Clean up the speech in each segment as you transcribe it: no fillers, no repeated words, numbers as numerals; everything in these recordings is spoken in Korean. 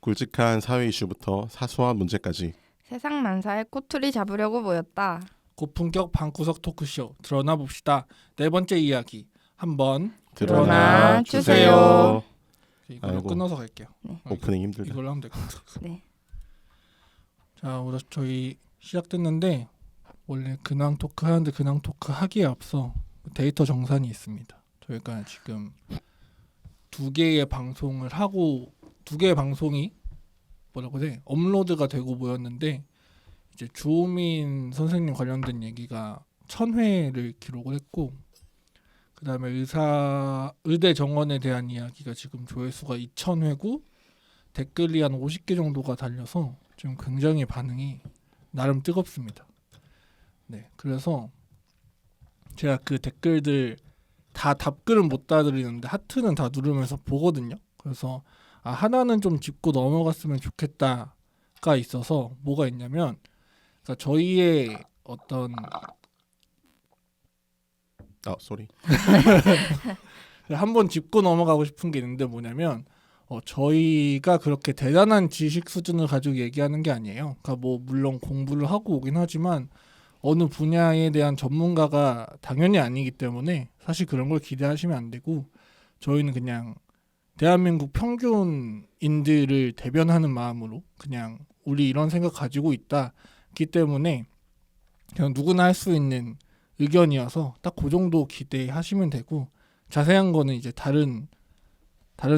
굵직한 사회 이슈부터 사소한 문제까지 세상 만사에 꼬투리 잡으려고 모였다. 고품격 방구석 토크쇼 드러나 봅시다. 네 번째 이야기 한번 드러나 주세요. 이걸로 아이고. 끊어서 갈게요. 오프닝 힘들다. 이걸로 하면 될 것 같아요. 네. 자, 오늘 저희 시작됐는데 원래 근황 토크 하는데 근황 토크 하기에 앞서 데이터 정산이 있습니다. 저희가 지금 두 개의 방송을 하고 두 개의 방송이 뭐라고 해 업로드가 되고 모였는데 이제 주호민 선생님 관련된 얘기가 1000회를 기록을 했고 그다음에 의대 정원에 대한 이야기가 지금 조회수가 2000회고 댓글이 한 50개 정도가 달려서 지금 굉장히 반응이 나름 뜨겁습니다. 네, 그래서 제가 그 댓글들 다 답글은 못 다드리는데 하트는 다 누르면서 보거든요. 그래서 하나는 좀 짚고 넘어갔으면 좋겠다가 있어서 뭐가 있냐면 그러니까 저희의 어떤 쏘리. 한번 짚고 넘어가고 싶은 게 있는데 뭐냐면 저희가 그렇게 대단한 지식 수준을 가지고 얘기하는 게 아니에요. 그러니까 뭐 물론 공부를 하고 오긴 하지만 어느 분야에 대한 전문가가 당연히 아니기 때문에 사실 그런 걸 기대하시면 안 되고 저희는 그냥 대한민국 평균인들을 대변하는 마음으로 그냥 우리 이런 생각 가지고 있다기 때문에 그냥 누구나 할 수 있는 의견이어서 딱 그 정도 기대하시면 되고 자세한 거는 이제 다른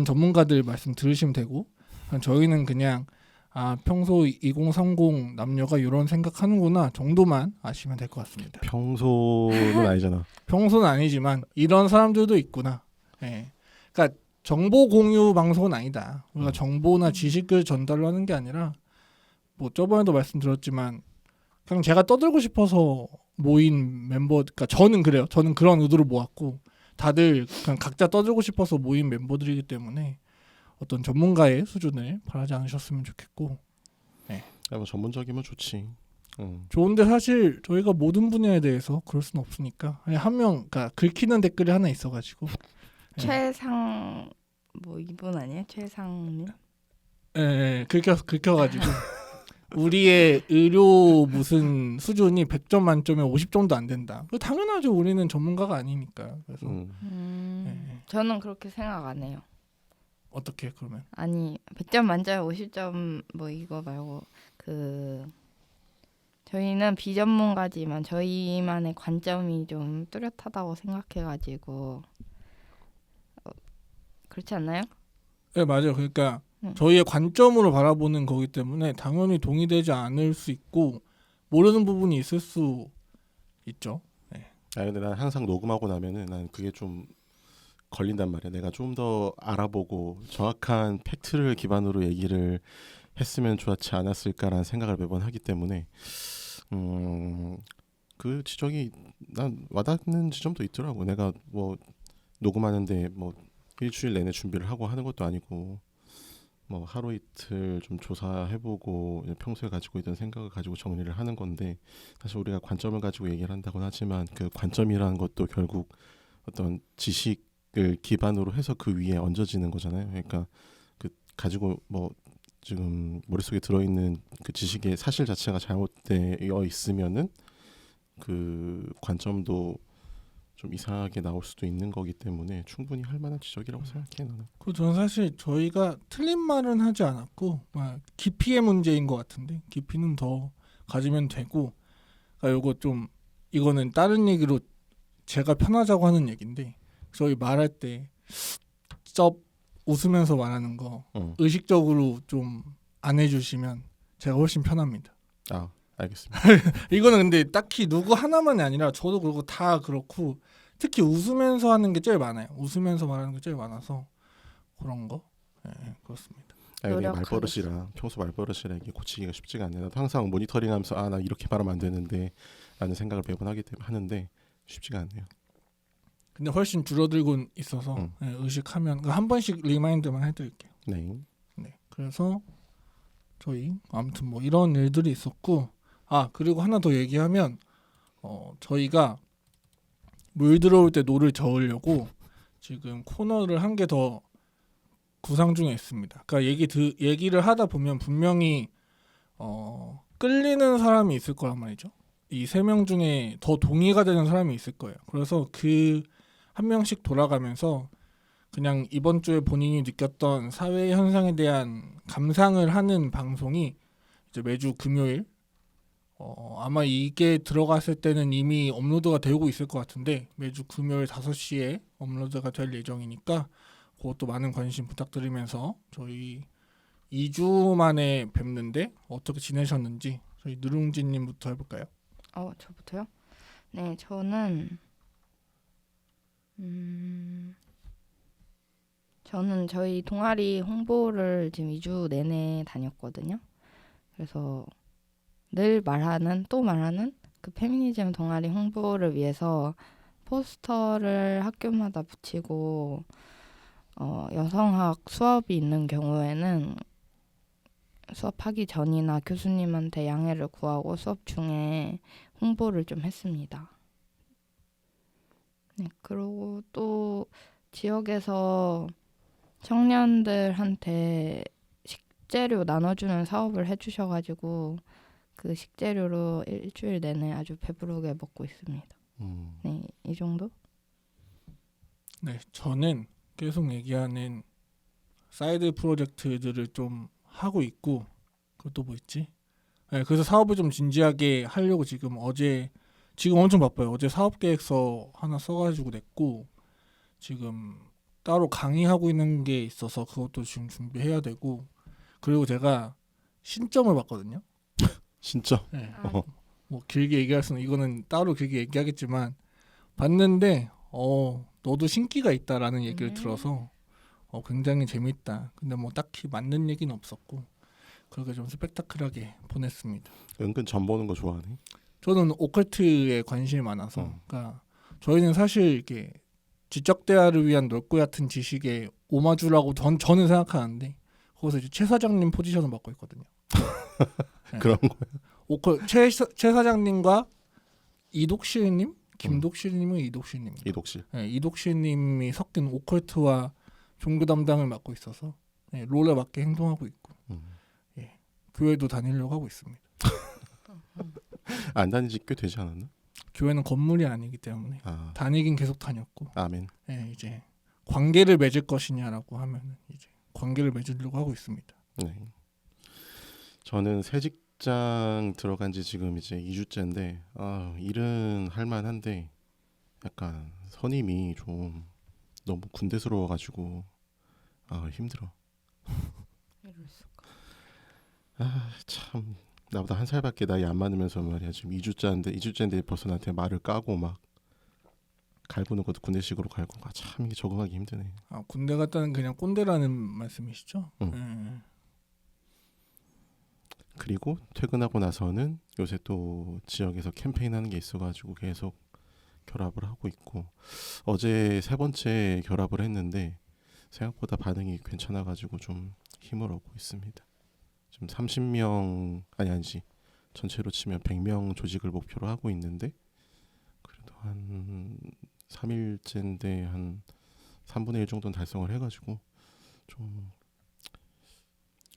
전문가들 말씀 들으시면 되고 저희는 그냥 평소 2030 남녀가 이런 생각하는구나 정도만 아시면 될 것 같습니다. 평소는 아니잖아. 평소는 아니지만 이런 사람들도 있구나. 예. 그러니까 정보 공유 방송은 아니다. 우리가 정보나 지식을 전달하는 게 아니라 뭐 저번에도 말씀드렸지만 그냥 제가 떠들고 싶어서 모인 멤버, 그러니까 저는 그래요. 저는 그런 의도로 모았고 다들 그냥 각자 떠들고 싶어서 모인 멤버들이기 때문에 어떤 전문가의 수준을 바라지 않으셨으면 좋겠고. 뭐 전문적이면 좋지. 좋은데 사실 저희가 모든 분야에 대해서 그럴 수는 없으니까 한 명, 그러니까 긁히는 댓글이 하나 있어가지고 최상 뭐 이분 아니에요? 최상님? 긁혀가지고 우리의 의료 무슨 수준이 100점 만점에 50점도 안 된다. 당연하죠. 우리는 전문가가 아니니까. 그래서 저는 그렇게 생각 안 해요. 어떻게 그러면? 아니 100점 만점에 50점 뭐 이거 말고 저희는 비전문가지만 저희만의 관점이 좀 뚜렷하다고 생각해가지고 그렇지 않나요? 네, 맞아요. 그러니까 저희의 관점으로 바라보는 거기 때문에 당연히 동의되지 않을 수 있고 모르는 부분이 있을 수 있죠. 네. 근데 난 항상 녹음하고 나면은 난 그게 좀 걸린단 말이야. 내가 좀 더 알아보고 정확한 팩트를 기반으로 얘기를 했으면 좋았지 않았을까라는 생각을 매번 하기 때문에 그 지적이 난 와닿는 지점도 있더라고. 내가 뭐 녹음하는데 뭐 일주일 내내 준비를 하고 하는 것도 아니고 뭐 하루 이틀 좀 조사해보고 평소에 가지고 있던 생각을 가지고 정리를 하는 건데 사실 우리가 관점을 가지고 얘기를 한다고는 하지만 그 관점이라는 것도 결국 어떤 지식을 기반으로 해서 그 위에 얹어지는 거잖아요. 그러니까 그 가지고 뭐 지금 머릿속에 들어있는 그 지식의 사실 자체가 잘못되어 있으면은 그 관점도 좀 이상하게 나올 수도 있는 거기 때문에 충분히 할 만한 지적이라고 생각해 나는. 그 저는 사실 저희가 틀린 말은 하지 않았고 깊이의 문제인 것 같은데 깊이는 더 가지면 되고 그러니까 이거는 다른 얘기로 제가 편하자고 하는 얘기인데 저희 말할 때 쩝 웃으면서 말하는 거 의식적으로 좀 안 해주시면 제가 훨씬 편합니다. 알겠습니다. 이거는 근데 딱히 누구 하나만이 아니라 저도 그렇고 다 그렇고 특히 웃으면서 하는 게 제일 많아요. 웃으면서 말하는 게 제일 많아서 그런 거. 그렇습니다. 이게 말버릇이라 평소 말버릇이라 이게 고치기가 쉽지가 않네. 나도 항상 모니터링하면서 나 이렇게 말하면 안 되는데 라는 생각을 매번 하는데 쉽지가 않네요. 근데 훨씬 줄어들고 있어서 의식하면 한 번씩 리마인드만 해드릴게요. 네. 그래서 저희 아무튼 뭐 이런 일들이 있었고 그리고 하나 더 얘기하면 저희가 물 들어올 때 노를 저으려고 지금 코너를 한 개 더 구상 중에 있습니다. 그러니까 얘기를 하다 보면 분명히 끌리는 사람이 있을 거란 말이죠. 이 세 명 중에 더 동의가 되는 사람이 있을 거예요. 그래서 그 한 명씩 돌아가면서 그냥 이번 주에 본인이 느꼈던 사회 현상에 대한 감상을 하는 방송이 이제 매주 금요일 아마 이게 들어갔을 때는 이미 업로드가 되고 있을 것 같은데 매주 금요일 5시에 업로드가 될 예정이니까 그것도 많은 관심 부탁드리면서 저희 2주 만에 뵙는데 어떻게 지내셨는지 저희 누룽지님부터 해볼까요? 저부터요? 네, 저는 저희 동아리 홍보를 지금 2주 내내 다녔거든요. 그래서 늘 말하는 그 페미니즘 동아리 홍보를 위해서 포스터를 학교마다 붙이고 여성학 수업이 있는 경우에는 수업하기 전이나 교수님한테 양해를 구하고 수업 중에 홍보를 좀 했습니다. 네, 그리고 또 지역에서 청년들한테 식재료 나눠주는 사업을 해주셔가지고 그 식재료로 일주일 내내 아주 배부르게 먹고 있습니다. 네, 이 정도? 네, 저는 계속 얘기하는 사이드 프로젝트들을 좀 하고 있고 그것도 뭐 있지? 네, 그래서 사업을 좀 진지하게 하려고 지금 엄청 바빠요. 어제 사업 계획서 하나 써가지고 냈고 지금 따로 강의하고 있는 게 있어서 그것도 지금 준비해야 되고 그리고 제가 신점을 봤거든요. 진짜? 네. 뭐 길게 얘기할 수는 이거는 따로 길게 얘기하겠지만 봤는데 너도 신기가 있다라는 얘기를 들어서 굉장히 재밌다. 근데 뭐 딱히 맞는 얘기는 없었고 그렇게 좀 스펙타클하게 보냈습니다. 은근 점 보는 거 좋아하네. 저는 오컬트에 관심이 많아서 그러니까 저희는 사실 이렇게 지적 대화를 위한 넓고 얕은 지식의 오마주라고 저는 생각하는데 거기서 이제 최 사장님 포지션을 맡고 있거든요. 네. 그런 거. 최 사장님과 이독실님, 김독실님은 이독실님. 이독실. 네, 이독실님이 섞인 오컬트와 종교 담당을 맡고 있어서 네, 롤에 맞게 행동하고 있고 예, 교회도 다니려고 하고 있습니다. 안 다닌 지 꽤 되지 않았나? 교회는 건물이 아니기 때문에 다니긴 계속 다녔고 아멘. 예, 이제 관계를 맺을 것이냐라고 하면 이제 관계를 맺으려고 하고 있습니다. 네. 저는 새 직장 들어간 지 지금 이제 2주째인데 일은 할 만한데 약간 선임이 좀 너무 군대스러워가지고 힘들어. 이럴 수가. 참 나보다 한 살밖에 나이 안 많으면서 말이야 지금 2주째인데 벌써 나한테 말을 까고 막 갈구는 것도 군대식으로 갈고 참 이게 적응하기 힘드네. 군대 갔다는 그냥 꼰대라는 말씀이시죠? 그리고 퇴근하고 나서는 요새 또 지역에서 캠페인하는 게 있어가지고 계속 결합을 하고 있고 어제 3번째 결합을 했는데 생각보다 반응이 괜찮아가지고 좀 힘을 얻고 있습니다. 지금 30명 아니지 전체로 치면 100명 조직을 목표로 하고 있는데 그래도 한 3일째인데 한 3분의 1 정도는 달성을 해가지고 좀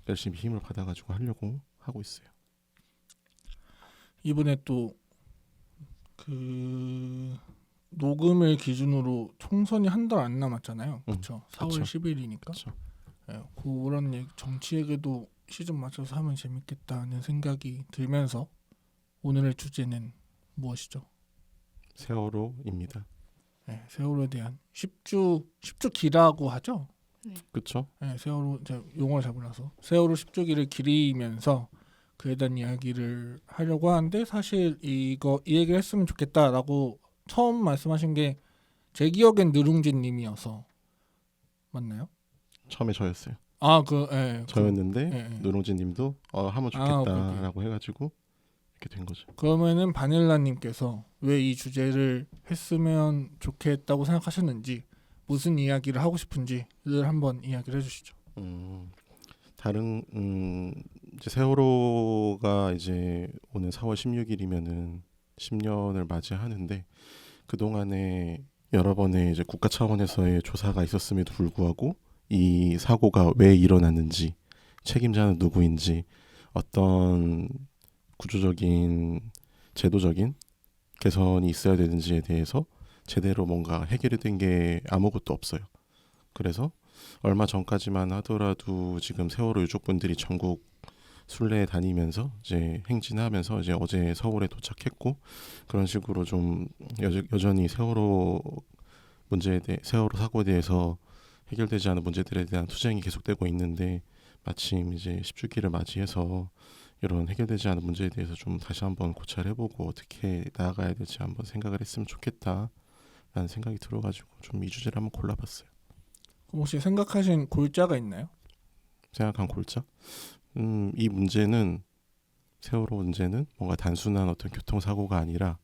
열심히 힘을 받아가지고 하려고 하고 있어요. 이번에 또 그 녹음을 기준으로 총선이 한 달 안 남았잖아요. 그렇죠. 4월 10일이니까. 예, 그런 정치 얘기도 시즌 맞춰서 하면 재밌겠다는 생각이 들면서 오늘의 주제는 무엇이죠? 세월호입니다. 네, 세월호에 대한 10주 기라고 하죠. 네. 그렇죠. 네, 세월호 제가 용어를 잘 몰라서 세월호 10주기를 기리면서 그에 대한 이야기를 하려고 하는데 사실 이 얘기를 했으면 좋겠다라고 처음 말씀하신 게 제 기억엔 누룽지님이어서 맞나요? 처음에 저였어요. 저였는데 노롱진님도 하면 좋겠다라고 해가지고 이렇게 된 거죠. 그러면은 바닐라님께서 왜 이 주제를 했으면 좋겠다고 생각하셨는지 무슨 이야기를 하고 싶은지를 한번 이야기를 해주시죠. 다른 이제 세월호가 이제 오늘 4월 16일이면은 10년을 맞이하는데 그 동안에 여러 번의 이제 국가 차원에서의 조사가 있었음에도 불구하고 이 사고가 왜 일어났는지, 책임자는 누구인지, 어떤 구조적인 제도적인 개선이 있어야 되는지에 대해서 제대로 뭔가 해결이 된 게 아무것도 없어요. 그래서 얼마 전까지만 하더라도 지금 세월호 유족분들이 전국 순례 다니면서 이제 행진하면서 이제 어제 서울에 도착했고, 그런 식으로 좀 여전히 세월호 세월호 사고에 대해서 해결되지 않은 문제들에 대한 투쟁이 계속되고 있는데, 마침 이제 10주기를 맞이해서 이런 해결되지 않은 문제에 대해서 좀 다시 한번 고찰을 해보고 어떻게 나아가야 될지 한번 생각을 했으면 좋겠다라는 생각이 들어가지고 좀 이 주제를 한번 골라봤어요. 혹시 생각하신 골자가 있나요? 생각한 골자? 이 문제는, 세월호 문제는 뭔가 단순한 어떤 교통사고가 아니라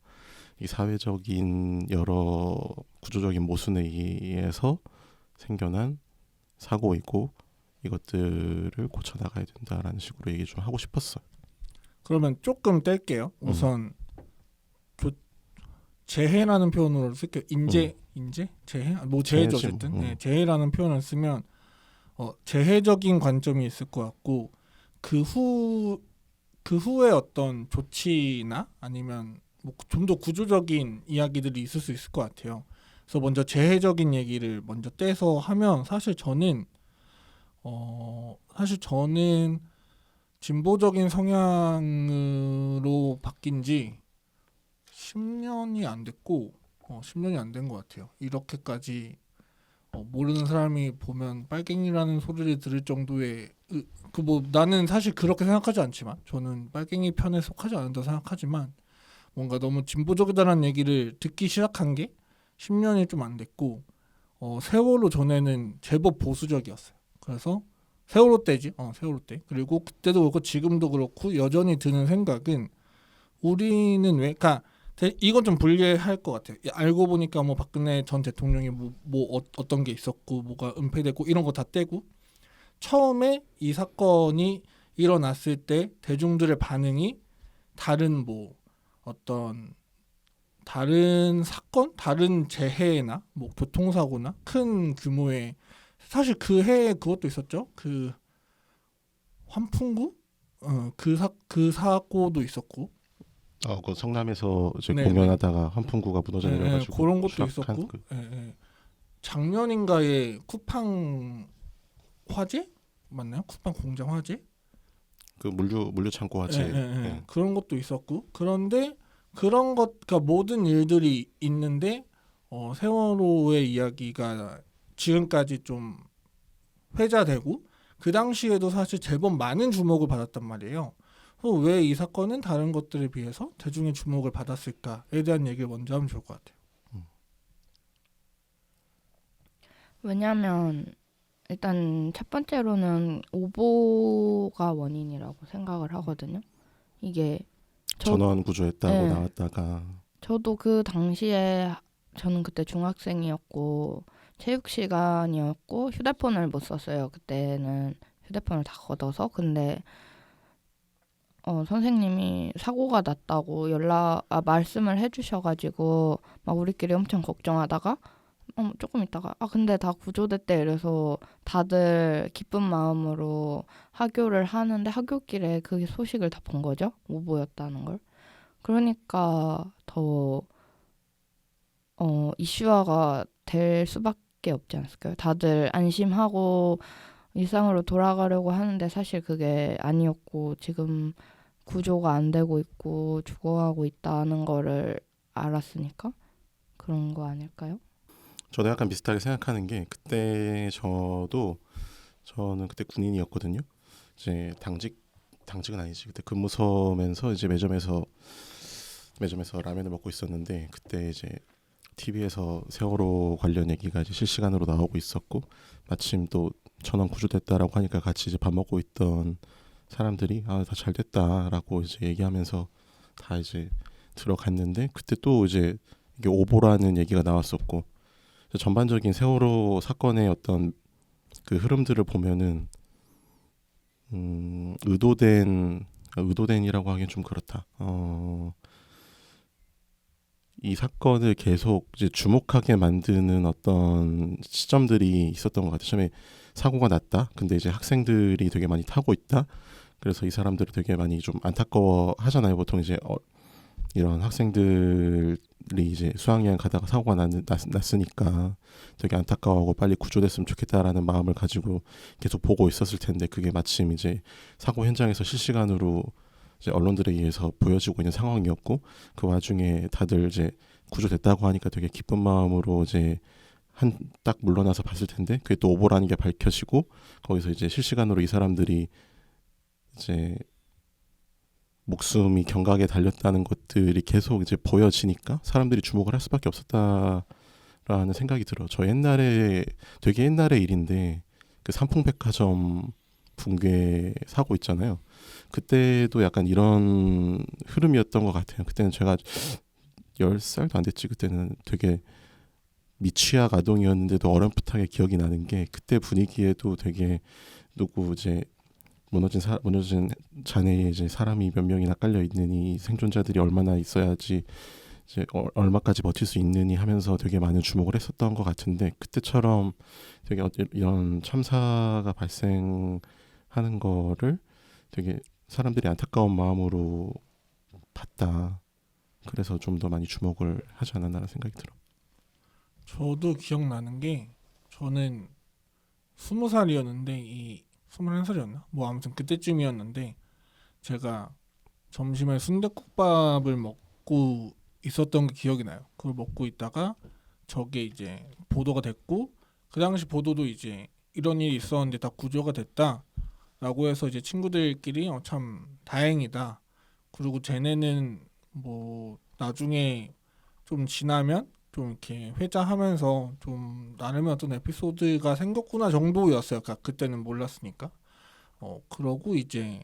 이 사회적인 여러 구조적인 모순에 의해서 생겨난 사고이고, 이것들을 고쳐나가야 된다라는 식으로 얘기 좀 하고 싶었어요. 그러면 조금 뗄게요. 우선 재해라는 표현으로 쓸게요. 인재? 재해? 뭐 재해죠 어쨌든. 네, 재해라는 표현을 쓰면 재해적인 관점이 있을 것 같고, 그 후에 어떤 조치나 아니면 뭐 좀 더 구조적인 이야기들이 있을 수 있을 것 같아요. 그래서 먼저 재해적인 얘기를 먼저 떼서 하면, 사실 저는 진보적인 성향으로 바뀐 지 10년이 안 됐고 10년이 안 된 것 같아요. 이렇게까지 모르는 사람이 보면 빨갱이라는 소리를 들을 정도의 나는 사실 그렇게 생각하지 않지만, 저는 빨갱이 편에 속하지 않는다 생각하지만, 뭔가 너무 진보적이다라는 얘기를 듣기 시작한 게 10년이 좀 안 됐고, 세월호 전에는 제법 보수적이었어요. 그래서 세월호 때지, 세월호 때. 그리고 그때도 그렇고 지금도 그렇고 여전히 드는 생각은, 우리는 왜, 그러니까 이건 좀 불리할 것 같아요. 알고 보니까 뭐 박근혜 전 대통령이 어떤 게 있었고 뭐가 은폐됐고 이런 거 다 떼고, 처음에 이 사건이 일어났을 때 대중들의 반응이 다른 어떤 다른 사건, 다른 재해나 뭐 교통사고나 큰 규모의, 사실 그 해에 그것도 있었죠. 그 환풍구 그 사고도 있었고, 그 성남에서 이제 네, 공연하다가 환풍구가 무너져 내려가지고 그런 것도 있었고, 작년인가에 쿠팡 화재 맞나요? 쿠팡 공장 화재? 그 물류 창고 화재. 그런 것도 있었고, 그런데 그런 것, 그러니까 모든 일들이 있는데 세월호의 이야기가 지금까지 좀 회자되고, 그 당시에도 사실 제법 많은 주목을 받았단 말이에요. 왜 이 사건은 다른 것들에 비해서 대중의 주목을 받았을까에 대한 얘기를 먼저 하면 좋을 것 같아요. 왜냐하면 일단 첫 번째로는 오보가 원인이라고 생각을 하거든요. 이게 전원 구조했다고 나왔다가, 저도 그 당시에, 저는 그때 중학생이었고 체육 시간이었고 휴대폰을 못 썼어요. 그때는 휴대폰을 다 걷어서. 근데 선생님이 사고가 났다고 말씀을 해주셔가지고 막 우리끼리 엄청 걱정하다가 조금 있다가 근데 다 구조됐대 이래서 다들 기쁜 마음으로 하교를 하는데, 하교길에 그 소식을 다 본 거죠. 오보였다는 걸. 그러니까 더 이슈화가 될 수밖에 없지 않았을까요? 다들 안심하고 일상으로 돌아가려고 하는데 사실 그게 아니었고, 지금 구조가 안 되고 있고 죽어가고 있다는 거를 알았으니까 그런 거 아닐까요? 저도 약간 비슷하게 생각하는 게, 그때 저는 그때 군인이었거든요. 이제 당직은 아니지. 그때 근무 서면서 이제 매점에서 라면을 먹고 있었는데, 그때 이제 TV에서 세월호 관련 얘기가 이제 실시간으로 나오고 있었고, 마침 또 전원 구조됐다라고 하니까 같이 이제 밥 먹고 있던 사람들이 다 잘 됐다라고 이제 얘기하면서 다 이제 들어갔는데, 그때 또 이제 이게 오보라는 얘기가 나왔었고, 전반적인 세월호 사건의 어떤 흐름들을 보면은 의도된이라고 하기엔 좀 그렇다. 이 사건을 계속 이제 주목하게 만드는 어떤 시점들이 있었던 것 같아요. 처음에 사고가 났다. 근데 이제 학생들이 되게 많이 타고 있다. 그래서 이 사람들이 되게 많이 좀 안타까워 하잖아요. 보통 이제 이런 학생들이 이제 수학여행 가다가 사고가 났으니까 되게 안타까워하고 빨리 구조됐으면 좋겠다라는 마음을 가지고 계속 보고 있었을 텐데 그게 마침 이제 사고 현장에서 실시간으로 이제 언론들에 의해서 보여지고 있는 상황이었고 그 와중에 다들 이제 구조됐다고 하니까 되게 기쁜 마음으로 이제 딱 물러나서 봤을 텐데 그게 또 오보라는 게 밝혀지고 거기서 이제 실시간으로 이 사람들이 이제 목숨이 경각에 달렸다는 것들이 계속 이제 보여지니까 사람들이 주목을 할 수밖에 없었다라는 생각이 들어. 저 옛날에 되게 옛날의 일인데 그 삼풍백화점 붕괴 사고 있잖아요. 그때도 약간 이런 흐름이었던 것 같아요. 그때는 제가 10살도 안 됐지. 그때는 되게 미취학 아동이었는데도 어렴풋하게 기억이 나는 게 그때 분위기에도 되게 누구 이제 무너진 잔해에 이제 사람이 몇 명이나 깔려 있느니 생존자들이 얼마나 있어야지 이제 얼마까지 버틸 수 있느니 하면서 되게 많은 주목을 했었던 것 같은데 그때처럼 되게 이런 참사가 발생하는 거를 되게 사람들이 안타까운 마음으로 봤다. 그래서 좀 더 많이 주목을 하지 않았나라는 생각이 들어. 저도 기억나는 게 저는 20살이었는데 이 21살이었나? 뭐 아무튼 그때쯤이었는데 제가 점심에 순댓국밥을 먹고 있었던 게 기억이 나요. 그걸 먹고 있다가 저게 이제 보도가 됐고 그 당시 보도도 이제 이런 일이 있었는데 다 구조가 됐다라고 해서 이제 친구들끼리 참 다행이다. 그리고 쟤네는 뭐 나중에 좀 지나면 좀 이렇게 회자하면서 좀 나름의 어떤 에피소드가 생겼구나 정도였어요. 그러니까 그때는 몰랐으니까. 그러고 이제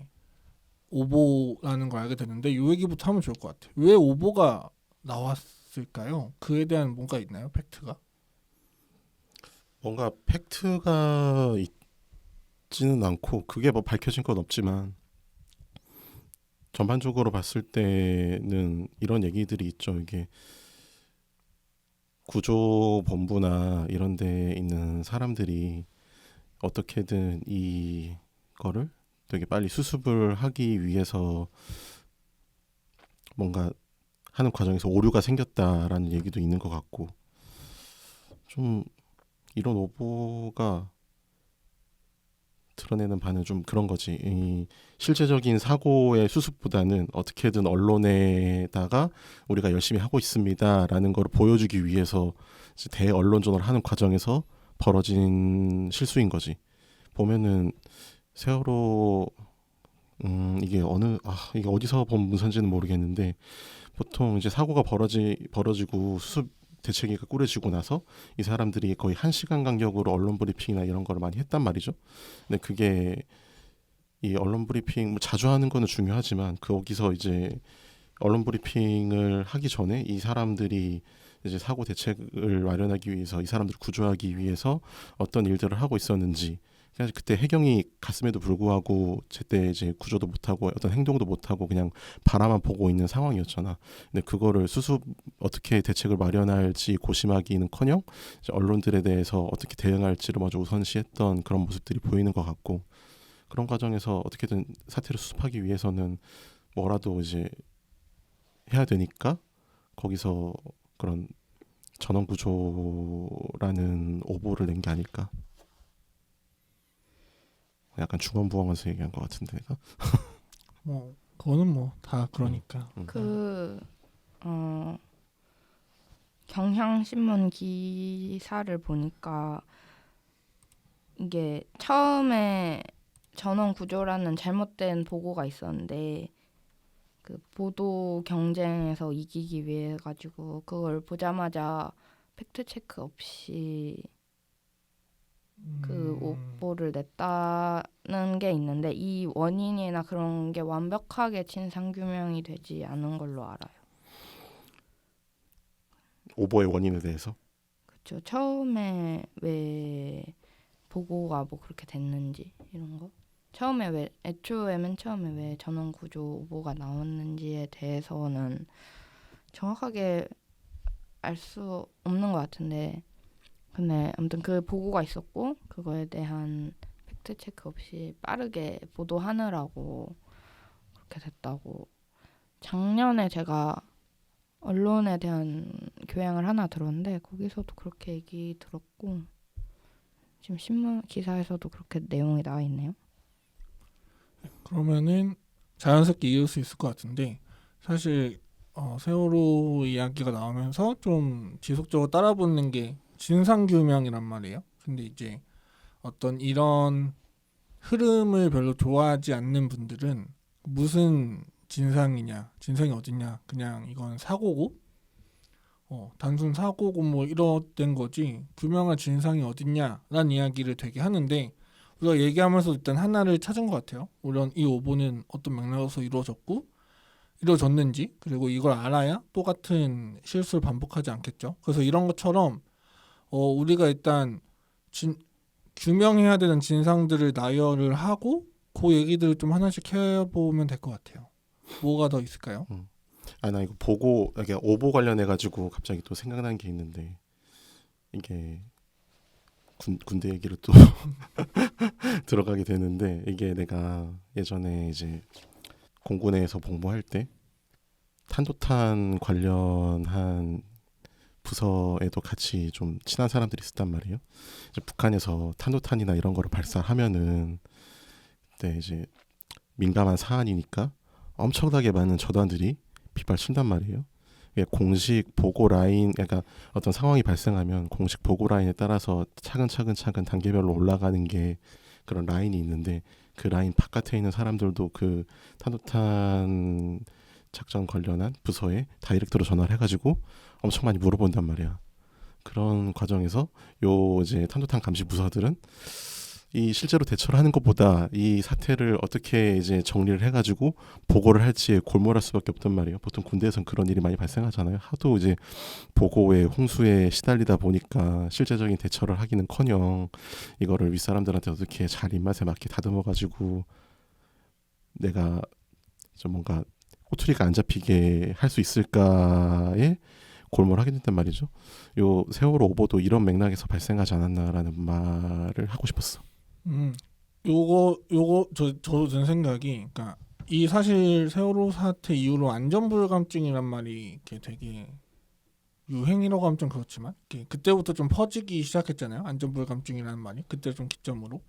오보라는 걸 알게 됐는데 이 얘기부터 하면 좋을 것 같아요. 왜 오보가 나왔을까요? 그에 대한 뭔가 있나요? 팩트가? 뭔가 팩트가 있지는 않고 그게 뭐 밝혀진 건 없지만 전반적으로 봤을 때는 이런 얘기들이 있죠. 이게 구조본부나 이런 데 있는 사람들이 어떻게든 이거를 되게 빨리 수습을 하기 위해서 뭔가 하는 과정에서 오류가 생겼다라는 얘기도 있는 것 같고 좀 이런 오보가 드러내는 바는 좀 그런 거지. 이 실제적인 사고의 수습보다는 어떻게든 언론에다가 우리가 열심히 하고 있습니다라는 걸 보여주기 위해서 이제 대언론전을 하는 과정에서 벌어진 실수인 거지. 보면은 세월호 이게 이게 어디서 본 문서인지는 모르겠는데 보통 이제 사고가 벌어지고 수습 대책위가 꾸려지고 나서 이 사람들이 거의 1시간 간격으로 언론 브리핑이나 이런 거를 많이 했단 말이죠. 근데 그게 이 언론 브리핑 뭐 자주 하는 거는 중요하지만 거기서 이제 언론 브리핑을 하기 전에 이 사람들이 이제 사고 대책을 마련하기 위해서 이 사람들을 구조하기 위해서 어떤 일들을 하고 있었는지 그냥 그때 해경이 갔음에도 불구하고 제때 이제 구조도 못하고 어떤 행동도 못하고 그냥 바라만 보고 있는 상황이었잖아. 근데 그거를 수습 어떻게 대책을 마련할지 고심하기는커녕 이제 언론들에 대해서 어떻게 대응할지를 먼저 우선시했던 그런 모습들이 보이는 것 같고 그런 과정에서 어떻게든 사태를 수습하기 위해서는 뭐라도 이제 해야 되니까 거기서 그런 전원구조라는 오보를 낸 게 아닐까. 약간 중언부언해서 얘기한 것 같은데 내가. 뭐 그거는 뭐 다 그러니까. 경향신문 기사를 보니까 이게 처음에 전원 구조라는 잘못된 보고가 있었는데 그 보도 경쟁에서 이기기 위해 가지고 그걸 보자마자 팩트 체크 없이 그 오보를 냈다는 게 있는데 이 원인이나 그런 게 완벽하게 진상 규명이 되지 않은 걸로 알아요. 오보의 원인에 대해서. 그렇죠. 처음에 왜 보고가 뭐 그렇게 됐는지 이런 거. 처음에 왜 애초에 맨 처음에 왜 전원 구조 오보가 나왔는지에 대해서는 정확하게 알 수 없는 것 같은데 근데 아무튼 그 보고가 있었고 그거에 대한 팩트 체크 없이 빠르게 보도하느라고 그렇게 됐다고. 작년에 제가 언론에 대한 교양을 하나 들었는데 거기서도 그렇게 얘기 들었고 지금 신문 기사에서도 그렇게 내용이 나와 있네요. 그러면은 자연스럽게 이을 수 있을 것 같은데 사실 세월호 이야기가 나오면서 좀 지속적으로 따라붙는 게 진상규명이란 말이에요. 근데 이제 어떤 이런 흐름을 별로 좋아하지 않는 분들은 무슨 진상이 어딨냐, 그냥 이건 사고고 단순 사고고 뭐 이렇된 거지 규명할 진상이 어딨냐라는 이야기를 되게 하는데 우리가 얘기하면서 일단 하나를 찾은 것 같아요. 물론 이 오보는 어떤 맥락에서 이루어졌는지 그리고 이걸 알아야 똑같은 실수를 반복하지 않겠죠. 그래서 이런 것처럼 우리가 일단 규명해야 되는 진상들을 나열을 하고 그 얘기들을 좀 하나씩 해보면 될 것 같아요. 뭐가 더 있을까요? 나 이거 이게 오보 관련해 가지고 갑자기 또 생각난 게 있는데 이게 군대 얘기를 또 들어가게 되는데 이게 내가 예전에 이제 공군에서 복무할 때 탄도탄 관련한 부서에도 같이 좀 친한 사람들이 있었단 말이에요. 이제 북한에서 탄도탄이나 이런 거를 발사하면은 그때 이제 민감한 사안이니까 엄청나게 많은 저단들이 빗발친단 말이에요. 이게 공식 보고 라인, 그러니까 어떤 상황이 발생하면 공식 보고 라인에 따라서 차근차근 단계별로 올라가는 게 그런 라인이 있는데 그 라인 바깥에 있는 사람들도 그 탄도탄 작전 관련한 부서에 다이렉트로 전화를 해가지고 엄청 많이 물어본단 말이야. 그런 과정에서 요 이제 탄도탄 감시 부서들은 이 실제로 대처를 하는 것보다 이 사태를 어떻게 이제 정리를 해가지고 보고를 할지 골몰할 수밖에 없단 말이에요. 보통 군대에선 그런 일이 많이 발생하잖아요. 하도 이제 보고에 홍수에 시달리다 보니까 실제적인 대처를 하기는커녕 이거를 윗사람들한테 어떻게 잘 입맛에 맞게 다듬어가지고 내가 좀 뭔가 꼬투리가 안 잡히게 할 수 있을까에 골몰하게 된단 말이죠. 요 세월호 오보도 이런 맥락에서 발생하지 않았나라는 말을 하고 싶었어. 요거 저도 든 생각이, 그러니까 이 사실 세월호 사태 이후로 안전불감증이란 말이 이렇게 되게 유행이라고 하면 좀 그렇지만 그때부터 좀 퍼지기 시작했잖아요. 안전불감증이라는 말이 그때 좀 기점으로.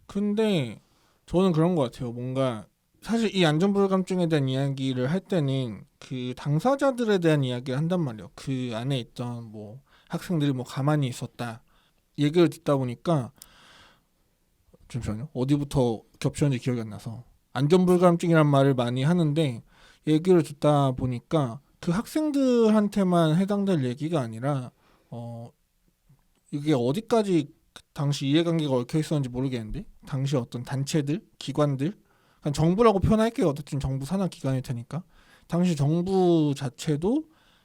근데 저는 그런 것 같아요. 뭔가 사실 이 안전불감증에 대한 이야기를 할 때는 그 당사자들에 대한 이야기를 한단 말이에요. 그 안에 있던 뭐 학생들이 뭐 가만히 있었다 얘기를 듣다 보니까 잠시만요. 어디부터 겹쳤는지 기억이 안 나서 안전불감증이란 말을 많이 하는데 얘기를 듣다 보니까 그 학생들한테만 해당될 얘기가 아니라 이게 어디까지 당시 이해관계가 얽혀 있었는지 모르겠는데 당시 어떤 단체들, 기관들, 그냥 정부라고 표현할게요. 어쨌든 정부 산하 기관일 테니까 당시 정부 자체도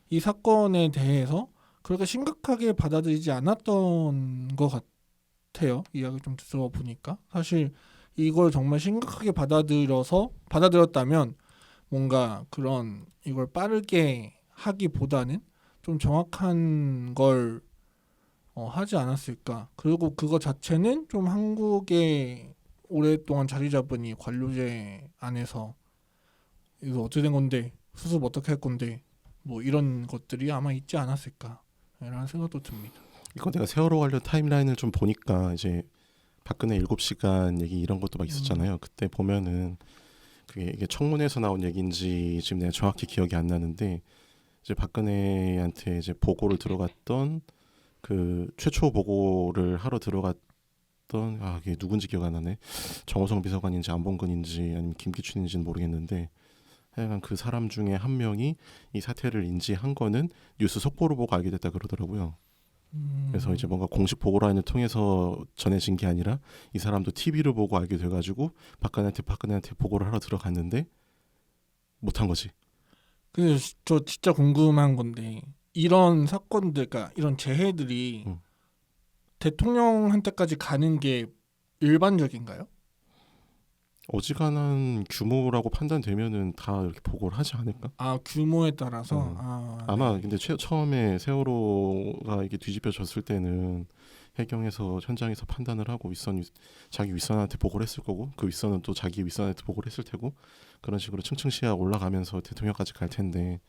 이 사건에 대해서 그렇게 심각하게 받아들이지 않았던 것 같아요. 이야기 좀 들어보니까 사실 이걸 정말 심각하게 받아들였다면 뭔가 그런 이걸 빠르게 하기보다는 좀 정확한 걸 하지 않았을까. 그리고 그거 자체는 좀 한국에 오랫동안 자리 잡은 이 관료제 안에서 이거 어떻게 된 건데 수습 어떻게 할 건데 뭐 이런 것들이 아마 있지 않았을까 라는 생각도 듭니다. 이거 내가 세월호 관련 타임라인을 좀 보니까 이제 박근혜 7시간 얘기 이런 것도 막 있었잖아요. 그때 보면은 이게 청문회에서 나온 얘기인지 지금 내가 정확히 기억이 안 나는데 이제 박근혜한테 이제 보고를 들어갔던 그 최초 보고를 하러 들어갔던 이게 누군지 기억 안 나네. 정호성 비서관인지 안봉근인지 아니면 김기춘인지는 모르겠는데 하여간 그 사람 중에 한 명이 이 사태를 인지한 거는 뉴스 속보를 보고 알게 됐다 그러더라고요. 그래서 이제 뭔가 공식 보고라인을 통해서 전해진 게 아니라 이 사람도 TV를 보고 알게 돼가지고 박근혜한테 보고를 하러 들어갔는데 못한 거지. 근데 저 진짜 궁금한 건데 이런 사건들, 그러니까 이런 재해들이 대통령한테까지 가는 게 일반적인가요? 규모라고 판단되면은 다 이렇게 보고를 하지 않을까? 아 규모에 따라서 아마 근데 처음에 세월호가 이게 뒤집혀졌을 때는 해경에서 현장에서 판단을 하고 자기 윗선한테 보고를 했을 거고 그 윗선은 또 자기 윗선한테 보고를 했을 테고 그런 식으로 층층 시야 올라가면서 대통령까지 갈 텐데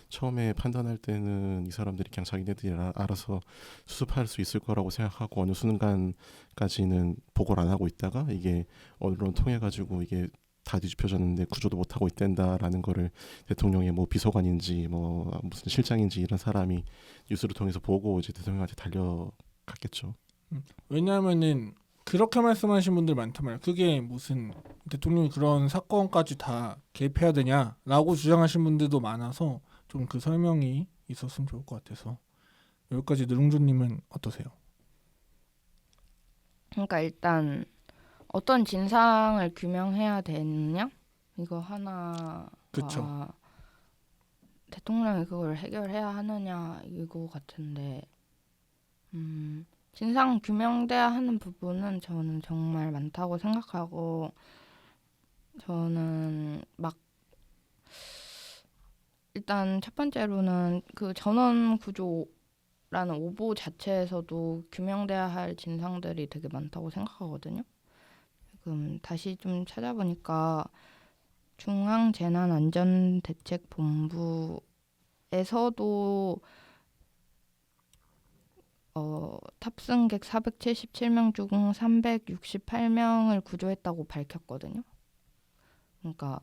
처음에 판단할 때는 이 사람들이 그냥 자기네들이 알아서 수습할 수 있을 거라고 생각하고 어느 순간까지는 보고를 안 하고 있다가 이게 언론 통해 가지고 이게 다 뒤집혀졌는데 구조도 못 하고 있댄다라는 거를 대통령의 뭐 비서관인지 뭐 무슨 실장인지 이런 사람이 뉴스를 통해서 보고 이제 대통령한테 달려갔겠죠. 왜냐하면은 그렇게 말씀하신 분들 많단 말이에요. 그게 무슨 대통령이 그런 사건까지 다 개입해야 되냐라고 주장하신 분들도 많아서 좀 그 설명이 있었으면 좋을 것 같아서. 여기까지 느룽주님은 어떠세요? 그러니까 일단 어떤 진상을 규명해야 되느냐 이거 하나가 그쵸. 대통령이 그걸 해결해야 하느냐 이거 같은데 진상 규명돼야 하는 부분은 저는 정말 많다고 생각하고 저는 막 일단 첫 번째로는 그 전원 구조라는 오보 자체에서도 규명돼야 할 진상들이 되게 많다고 생각하거든요. 지금 다시 좀 찾아보니까 중앙재난안전대책본부에서도 탑승객 477명 중 368명을 구조했다고 밝혔거든요. 그러니까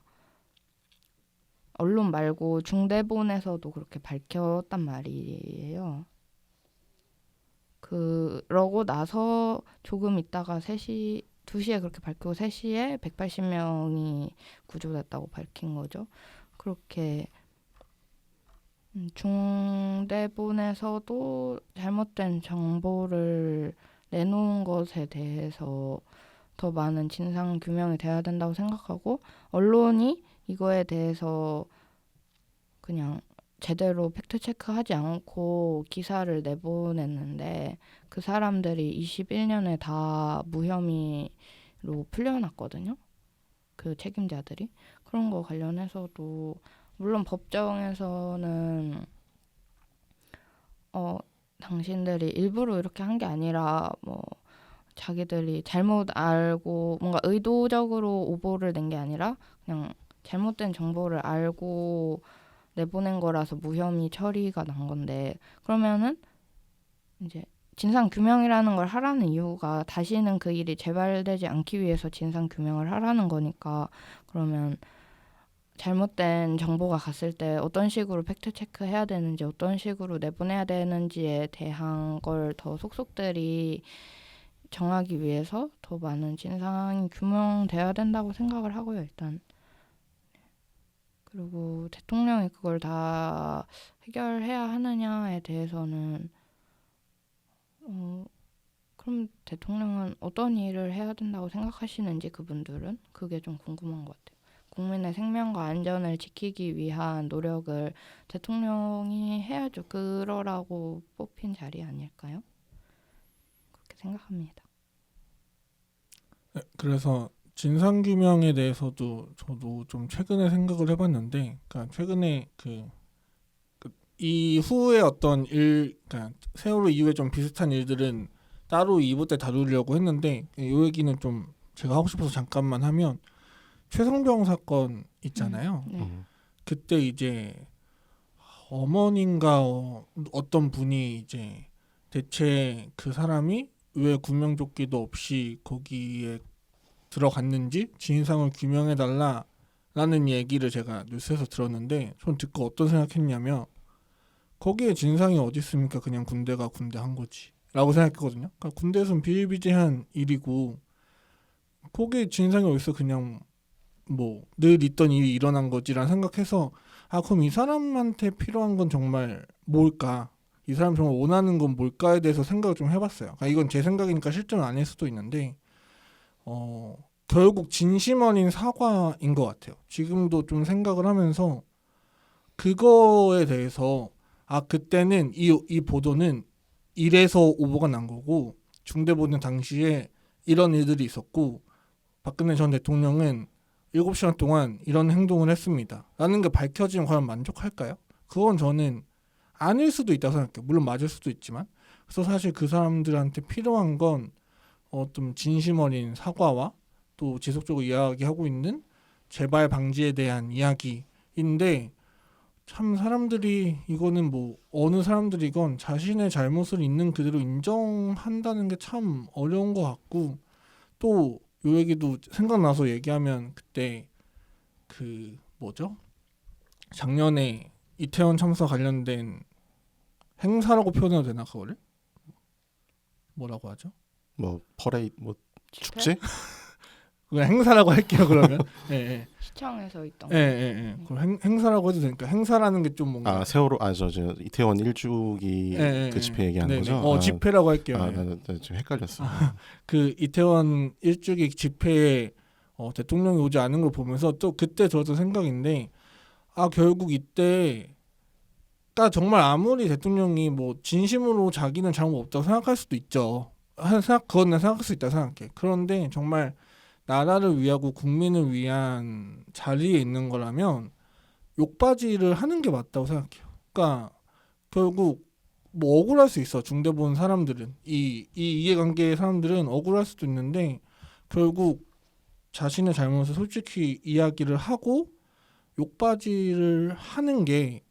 언론 말고 중대본에서도 그렇게 밝혔단 말이에요. 그러고 나서 조금 있다가 2시에 그렇게 밝히고 3시에 180명이 구조됐다고 밝힌 거죠. 그렇게 중대본에서도 잘못된 정보를 내놓은 것에 대해서 더 많은 진상 규명이 돼야 된다고 생각하고 언론이 이거에 대해서 그냥 제대로 팩트 체크하지 않고 기사를 내보냈는데 그 사람들이 21년에 다 무혐의로 풀려났거든요. 그 책임자들이. 그런 거 관련해서도 물론 법정에서는 당신들이 일부러 이렇게 한 게 아니라 뭐 자기들이 잘못 알고 뭔가 의도적으로 오보를 낸 게 아니라 그냥 잘못된 정보를 알고 내보낸 거라서 무혐의 처리가 난 건데 그러면은 이제 진상 규명이라는 걸 하라는 이유가 다시는 그 일이 재발되지 않기 위해서 진상 규명을 하라는 거니까 그러면 잘못된 정보가 갔을 때 어떤 식으로 팩트 체크해야 되는지 어떤 식으로 내보내야 되는지에 대한 걸 더 속속들이 정하기 위해서 더 많은 진상이 규명돼야 된다고 생각을 하고요. 일단 그리고 대통령이 그걸 다 해결해야 하느냐에 대해서는 그럼 대통령은 어떤 일을 해야 된다고 생각하시는지 그분들은 그게 좀 궁금한 것 같아요. 국민의 생명과 안전을 지키기 위한 노력을 대통령이 해야죠. 그러라고 뽑힌 자리 아닐까요? 그렇게 생각합니다. 네, 그래서 진상규명에 대해서도 저도 좀 최근에 생각을 해봤는데, 그러니까 최근에 그 이후에 어떤 그러니까 세월호 이후에 좀 비슷한 일들은 따로 2부 때 다루려고 했는데 이 얘기는 좀 제가 하고 싶어서 잠깐만 하면 최성병 사건 있잖아요. 네. 그때 이제 어머니인가 어떤 분이 이제 대체 그 사람이 왜 구명조끼도 없이 거기에 들어갔는지 진상을 규명해달라라는 얘기를 제가 뉴스에서 들었는데 전 듣고 어떤 생각했냐면 거기에 진상이 어디 있습니까? 그냥 군대가 군대 한 거지 라고 생각했거든요. 그러니까 군대에서는 비일비재한 일이고 거기에 진상이 어디 있어 그냥 뭐 늘 있던 일이 일어난 거지라는 생각해서 그럼 이 사람한테 필요한 건 정말 뭘까? 이 사람이 정말 원하는 건 뭘까에 대해서 생각을 좀 해봤어요. 그러니까 이건 제 생각이니까 실제는 아닐 수도 있는데 결국 진심 어린 사과인 것 같아요. 지금도 좀 생각을 하면서 그거에 대해서 그때는 이 보도는 이래서 오보가 난 거고 중대본은 당시에 이런 일들이 있었고 박근혜 전 대통령은 7시간 동안 이런 행동을 했습니다. 라는 게 밝혀지면 과연 만족할까요? 그건 저는 아닐 수도 있다고 생각해요. 물론 맞을 수도 있지만. 그래서 사실 그 사람들한테 필요한 건 좀 진심 어린 사과와 또 지속적으로 이야기하고 있는 재발 방지에 대한 이야기인데 참 사람들이 이거는 뭐 어느 사람들이건 자신의 잘못을 있는 그대로 인정한다는 게 참 어려운 것 같고 또 요 얘기도 생각나서 얘기하면 그때 그 뭐죠? 작년에 이태원 참사 관련된 행사라고 표현해도 되나 그거를? 뭐라고 하죠? 뭐 퍼레이드 뭐 축제? 그냥 행사라고 할게요 그러면. 예, 예. 시청에서 있던 예, 예, 예. 그럼 행사라고 해도 되니까 행사라는 게 좀 뭔가 세월호 저 이태원 1주기 예, 그 집회 얘기하는 네네. 거죠? 집회라고 할게요. 예. 나는 지금 헷갈렸어. 그 이태원 1주기 집회에 대통령이 오지 않은 걸 보면서 또 그때 들었던 생각인데 결국 이때가 정말 아무리 대통령이 뭐 진심으로 자기는 잘못 없다고 생각할 수도 있죠. 그건 난 생각할 수 있다 생각해. 그런데 정말 나라를 위하고 국민을 위한 자리에 있는 거라면 욕바지를 하는 게 맞다고 생각해요. 그러니까 결국 뭐 억울할 수 있어. 중대 본 사람들은 이 이해관계의 사람들은 억울할 수도 있는데 결국 자신의 잘못을 솔직히 이야기를 하고 욕바지를 하는 게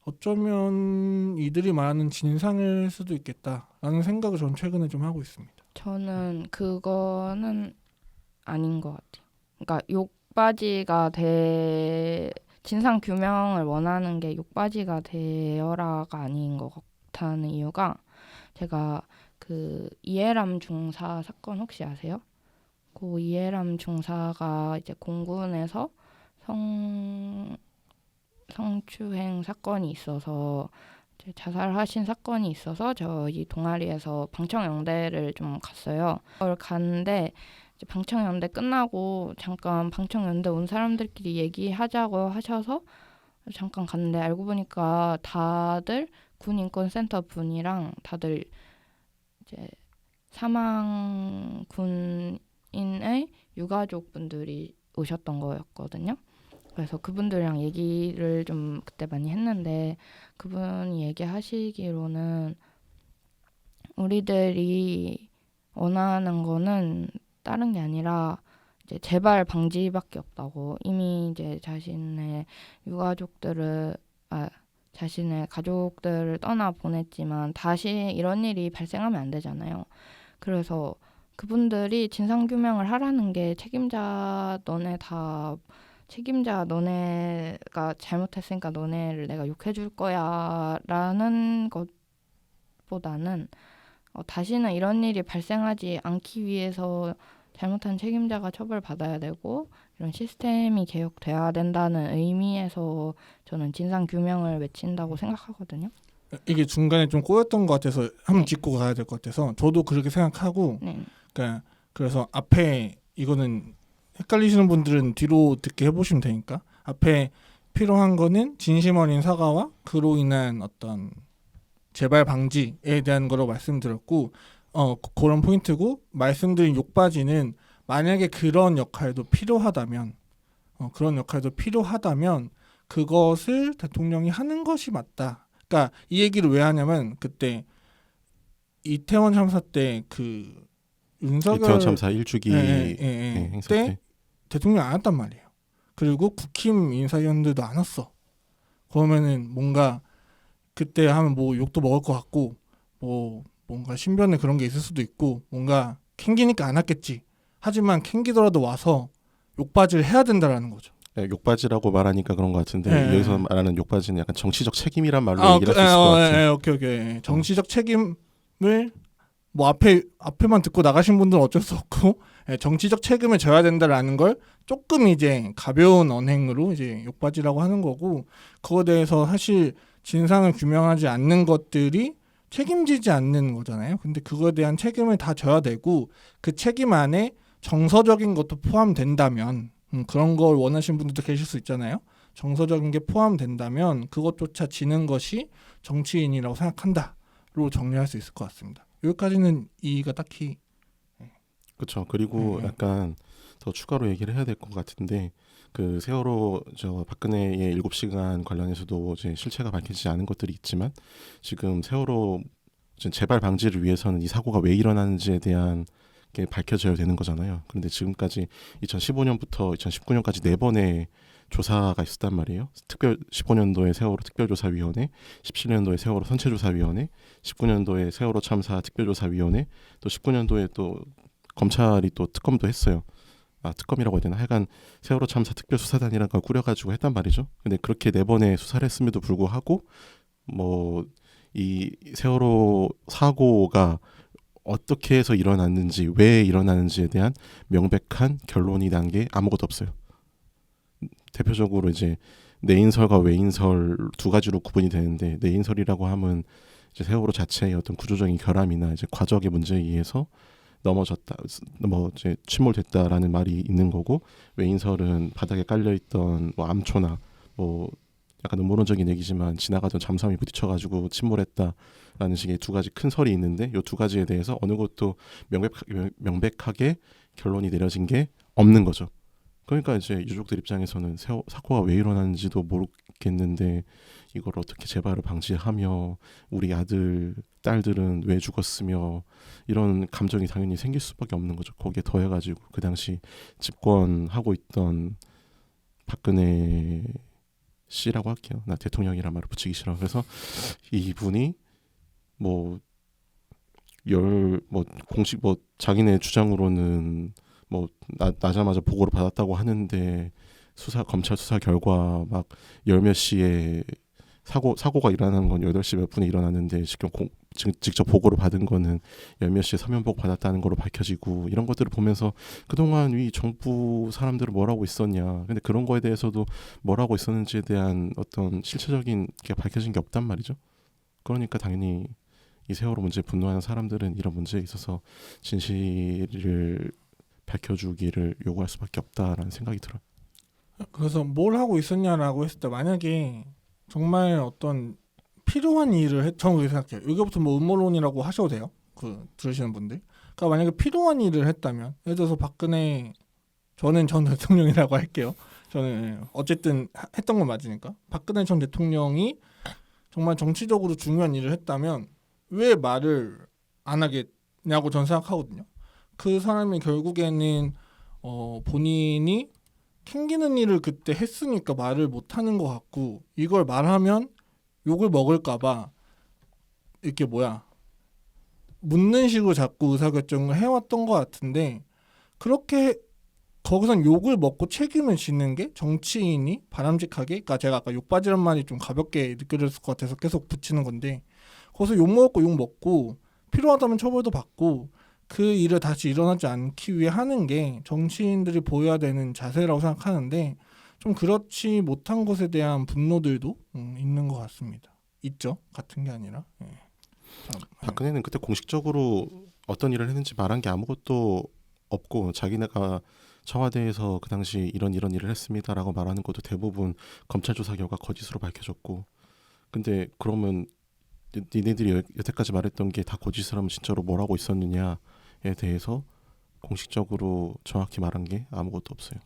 어쩌면 이들이 말하는 진상일 수도 있겠다라는 생각을 저는 최근에 좀 하고 있습니다. 저는 그거는 아닌 것 같아요. 그러니까 욕바지가 진상 규명을 원하는 게 욕바지가 되어라가 아닌 것 같다는 이유가 제가 그 이해람 중사 사건 혹시 아세요? 그 이해람 중사가 이제 공군에서 성추행 사건이 있어서 이제 자살하신 사건이 있어서 저희 동아리에서 방청영대를 좀 갔어요. 그걸 갔는데 이제 방청연대 끝나고 잠깐 방청연대 온 사람들끼리 얘기하자고 하셔서 잠깐 갔는데 알고 보니까 다들 군인권센터 분이랑 다들 이제 사망 군인의 유가족 분들이 오셨던 거였거든요. 그래서 그분들이랑 얘기를 좀 그때 많이 했는데 그분이 얘기하시기로는 우리들이 원하는 거는 다른 게 아니라 이제 재발 방지밖에 없다고. 이미 이제 자신의 자신의 가족들을 떠나 보냈지만 다시 이런 일이 발생하면 안 되잖아요. 그래서 그분들이 진상 규명을 하라는 게 너네가 잘못했으니까 너네를 내가 욕해줄 거야라는 것보다는 다시는 이런 일이 발생하지 않기 위해서 잘못한 책임자가 처벌받아야 되고 이런 시스템이 개혁돼야 된다는 의미에서 저는 진상규명을 외친다고 생각하거든요. 이게 중간에 좀 꼬였던 것 같아서 한번 짚고 가야 될 것 같아서 저도 그렇게 생각하고 그러니까 그래서 앞에 이거는 헷갈리시는 분들은 뒤로 듣게 해보시면 되니까 앞에 필요한 거는 진심 어린 사과와 그로 인한 어떤 재발 방지에 대한 거로 말씀드렸고 그런 포인트고 말씀드린 욕바지는 만약에 그런 역할도 필요하다면 그것을 대통령이 하는 것이 맞다. 그러니까 이 얘기를 왜 하냐면 그때 이태원 참사 때 그 윤석열 이태원 참사 1주기 행사 때 대통령이 안 왔단 말이에요. 그리고 국힘 인사위원들도 안 왔어. 그러면은 뭔가 그때 하면 뭐 욕도 먹을 것 같고 뭐 뭔가 신변에 그런 게 있을 수도 있고 뭔가 캥기니까 안 왔겠지. 하지만 캥기더라도 와서 욕바지를 해야 된다라는 거죠. 네, 욕바지라고 말하니까 그런 것 같은데 네. 여기서 말하는 욕바지는 약간 정치적 책임이란 말로 얘기를 할 수 있을 것 같아요. 오케이. 정치적 책임을 뭐 앞에만 듣고 나가신 분들은 어쩔 수 없고 정치적 책임을 져야 된다라는 걸 조금 이제 가벼운 언행으로 이제 욕바지라고 하는 거고 그거에 대해서 사실 진상을 규명하지 않는 것들이 책임지지 않는 거잖아요. 근데 그거에 대한 책임을 다 져야 되고 그 책임 안에 정서적인 것도 포함된다면 그런 걸 원하시는 분들도 계실 수 있잖아요. 정서적인 게 포함된다면 그것조차 지는 것이 정치인이라고 생각한다로 정리할 수 있을 것 같습니다. 여기까지는 이의가 딱히 그렇죠. 그리고 약간 더 추가로 얘기를 해야 될 것 같은데 그 세월호 저 박근혜의 7시간 관련해서도 이제 실체가 밝혀지지 않은 것들이 있지만 지금 세월호 재발 방지를 위해서는 이 사고가 왜 일어나는지에 대한 게 밝혀져야 되는 거잖아요. 그런데 지금까지 2015년부터 2019년까지 4번의 조사가 있었단 말이에요. 15년도에 세월호 특별조사위원회, 17년도에 세월호 선체조사위원회, 19년도에 세월호 참사 특별조사위원회, 또 19년도에 또 검찰이 또 특검도 했어요. 특검이라고 해야 되나? 하여간 세월호 참사 특별수사단이라는 걸 꾸려가지고 했단 말이죠. 근데 그렇게 4번의 수사를 했음에도 불구하고 뭐 이 세월호 사고가 어떻게 해서 일어났는지 왜 일어나는지에 대한 명백한 결론이 난 게 아무것도 없어요. 대표적으로 이제 내인설과 외인설 두 가지로 구분이 되는데 내인설이라고 하면 이제 세월호 자체의 어떤 구조적인 결함이나 이제 과적의 문제에 의해서 넘어졌다, 뭐 이제 침몰됐다라는 말이 있는 거고 외인설은 바닥에 깔려 있던 뭐 암초나 뭐 약간 음모론적인 얘기지만 지나가던 잠수함이 부딪혀가지고 침몰했다라는 식의 두 가지 큰 설이 있는데 이 두 가지에 대해서 어느 것도 명백하게 결론이 내려진 게 없는 거죠. 그러니까 이제 유족들 입장에서는 사고가 왜 일어났는지도 모르겠는데 이걸 어떻게 재발을 방지하며 우리 아들, 딸들은 왜 죽었으며 이런 감정이 당연히 생길 수밖에 없는 거죠. 거기에 더해가지고 그 당시 집권하고 있던 박근혜 씨라고 할게요. 나 대통령이란 말을 붙이기 싫어. 그래서 이분이 뭐 공식 뭐 자기네 주장으로는 뭐 나자마자 보고를 받았다고 하는데 검찰 수사 결과 막 열 몇 시에 사고가 일어나는 건 8시 몇 분에 일어났는데 직접 보고를 받은 거는 열 몇 시에 서면 보고 받았다는 거로 밝혀지고 이런 것들을 보면서 그동안 이 정부 사람들은 뭘 하고 있었냐. 근데 그런 거에 대해서도 뭘 하고 있었는지에 대한 어떤 실체적인 게 밝혀진 게 없단 말이죠. 그러니까 당연히 이 세월호 문제에 분노하는 사람들은 이런 문제에 있어서 진실을 밝혀주기를 요구할 수밖에 없다라는 생각이 들어요. 그래서 뭘 하고 있었냐라고 했을 때 만약에 정말 어떤 필요한 일을 저는 그렇게 생각해요. 여기부터 뭐 음모론이라고 하셔도 돼요. 그 들으시는 분들. 그러니까 만약에 필요한 일을 했다면 예를 들어서 박근혜 저는 전 대통령이라고 할게요. 저는 어쨌든 했던 건 맞으니까 박근혜 전 대통령이 정말 정치적으로 중요한 일을 했다면 왜 말을 안 하겠냐고 저는 생각하거든요. 그 사람이 결국에는 본인이 캥기는 일을 그때 했으니까 말을 못하는 것 같고 이걸 말하면 욕을 먹을까봐 이렇게 묻는 식으로 자꾸 의사결정을 해왔던 것 같은데 그렇게 거기선 욕을 먹고 책임을 지는 게 정치인이 바람직하게 그러니까 제가 아까 욕받이란 말이 좀 가볍게 느껴졌을 것 같아서 계속 붙이는 건데 거기서 욕 먹고 욕 먹고 필요하다면 처벌도 받고 그 일을 다시 일어나지 않기 위해 하는 게 정치인들이 보여야 되는 자세라고 생각하는데 좀 그렇지 못한 것에 대한 분노들도 있는 것 같습니다. 있죠. 같은 게 아니라. 예. 박근혜는 그때 공식적으로 어떤 일을 했는지 말한 게 아무것도 없고 자기네가 청와대에서 그 당시 이런 일을 했습니다라고 말하는 것도 대부분 검찰 조사 결과 거짓으로 밝혀졌고 근데 그러면 니네들이 여태까지 말했던 게 다 거짓을 하면 진짜로 뭘 하고 있었느냐에 대해서 공식적으로 정확히 말한 게 아무것도 없어요.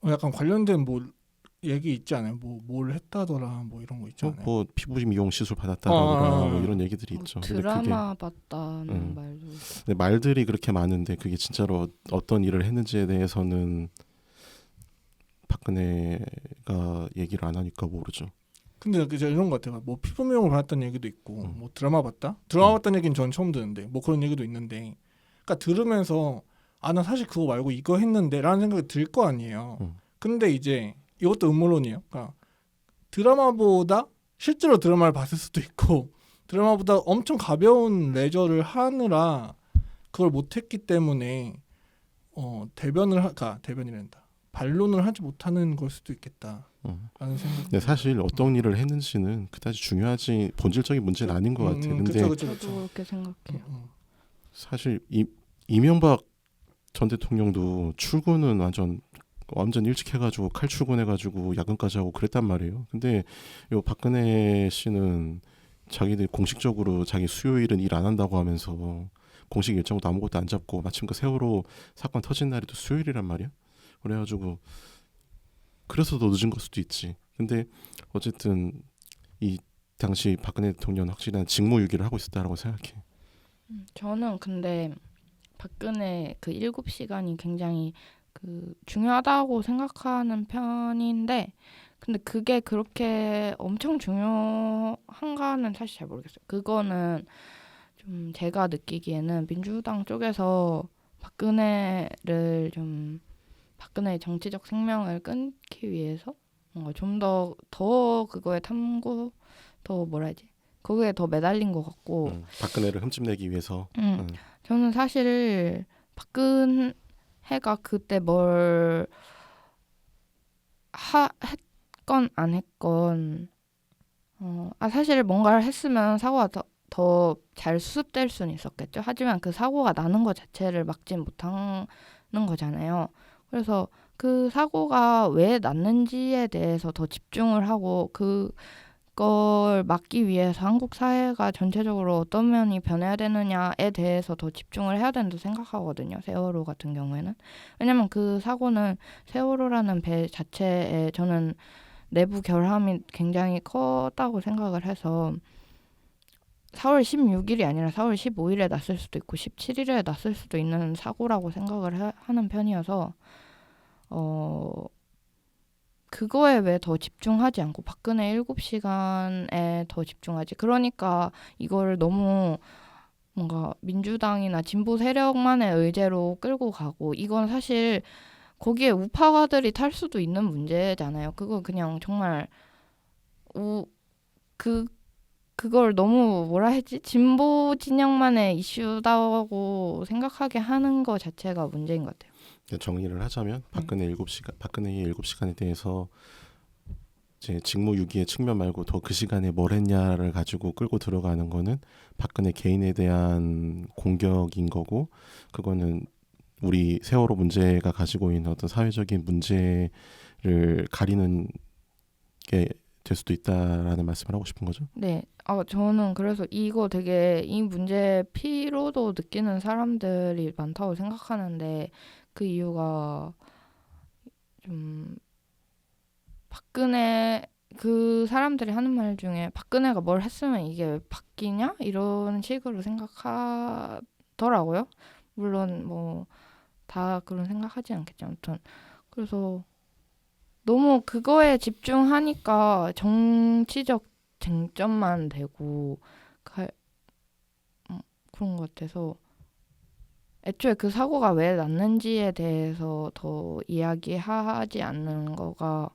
약간 관련된 뭐 얘기 있지 않아요? 뭘 했다더라 뭐 이런 거 있지 않아요? 뭐 피부 미용 시술 받았다더라 뭐 이런 얘기들이 있죠. 드라마 봤다는 말도. 근데 말들이 그렇게 많은데 그게 진짜로 어떤 일을 했는지에 대해서는 박근혜가 얘기를 안 하니까 모르죠. 근데 제가 이런 것 같아요. 뭐 피부 미용을 받았다는 얘기도 있고 뭐 드라마 봤다? 드라마 봤다는 얘기는 전 처음 듣는데 뭐 그런 얘기도 있는데 그러니까 들으면서 나 사실 그거 말고 이거 했는데 라는 생각이 들 거 아니에요. 근데 이제 이것도 음모론이에요. 그러니까 드라마보다 실제로 드라마를 봤을 수도 있고 드라마보다 엄청 가벼운 레저를 하느라 그걸 못했기 때문에 대변이란다. 반론을 하지 못하는 걸 수도 있겠다. 라는 생각이. 근데 사실 어떤 일을 했는지는 그다지 중요하지 본질적인 문제는 아닌 것 같아요. 근데 저도 그렇게 생각해요. 사실 이명박 전 대통령도 출근은 완전 일찍 해가지고 칼 출근해가지고 야근까지 하고 그랬단 말이에요. 근데 요 박근혜 씨는 자기들 공식적으로 자기 수요일은 일 안 한다고 하면서 공식 일정도 아무것도 안 잡고 마침 그 세월호 사건 터진 날이 또 수요일이란 말이야. 그래가지고 그래서 더 늦은 걸 수도 있지. 근데 어쨌든 이 당시 박근혜 대통령 확실한 직무유기를 하고 있었다라고 생각해. 저는 근데 박근혜 그 7시간이 굉장히 그 중요하다고 생각하는 편인데 근데 그게 그렇게 엄청 중요한가는 사실 잘 모르겠어요. 그거는 좀 제가 느끼기에는 민주당 쪽에서 박근혜의 정치적 생명을 끊기 위해서 뭔가 좀 더 그거에 더 뭐라 해야지 거기에 더 매달린 것 같고 박근혜를 흠집내기 위해서. 저는 사실 박근혜가 그때 뭘 했건 안 했건 사실 뭔가를 했으면 사고가 더 잘 수습될 수는 있었겠죠. 하지만 그 사고가 나는 것 자체를 막진 못하는 거잖아요. 그래서 그 사고가 왜 났는지에 대해서 더 집중을 하고 그걸 막기 위해서 한국 사회가 전체적으로 어떤 면이 변해야 되느냐에 대해서 더 집중을 해야 된다고 생각하거든요. 세월호 같은 경우에는. 왜냐면 그 사고는 세월호라는 배 자체에 저는 내부 결함이 굉장히 컸다고 생각을 해서 4월 16일이 아니라 4월 15일에 났을 수도 있고 17일에 났을 수도 있는 사고라고 생각을 하는 편이어서 그거에 왜 더 집중하지 않고 박근혜 7시간에 더 집중하지? 그러니까 이걸 너무 뭔가 민주당이나 진보 세력만의 의제로 끌고 가고 이건 사실 거기에 우파가들이 탈 수도 있는 문제잖아요. 그거 그냥 정말 그걸 너무 뭐라 했지? 진보 진영만의 이슈다고 생각하게 하는 거 자체가 문제인 것 같아요. 정리를 하자면 박근혜의 7시간에 대해서 이제 직무유기의 측면 말고 더 그 시간에 뭘 했냐를 가지고 끌고 들어가는 거는 박근혜 개인에 대한 공격인 거고 그거는 우리 세월호 문제가 가지고 있는 어떤 사회적인 문제를 가리는 게 될 수도 있다라는 말씀을 하고 싶은 거죠. 네. 저는 그래서 이거 되게 이 문제의 피로도 느끼는 사람들이 많다고 생각하는데 그 이유가 좀 박근혜 그 사람들이 하는 말 중에 박근혜가 뭘 했으면 이게 왜 바뀌냐? 이런 식으로 생각하더라고요. 물론 뭐 다 그런 생각하지 않겠죠. 아무튼 그래서 너무 그거에 집중하니까 정치적 쟁점만 되고 그런 것 같아서 애초에 그 사고가 왜 났는지에 대해서 더 이야기하지 않는 거가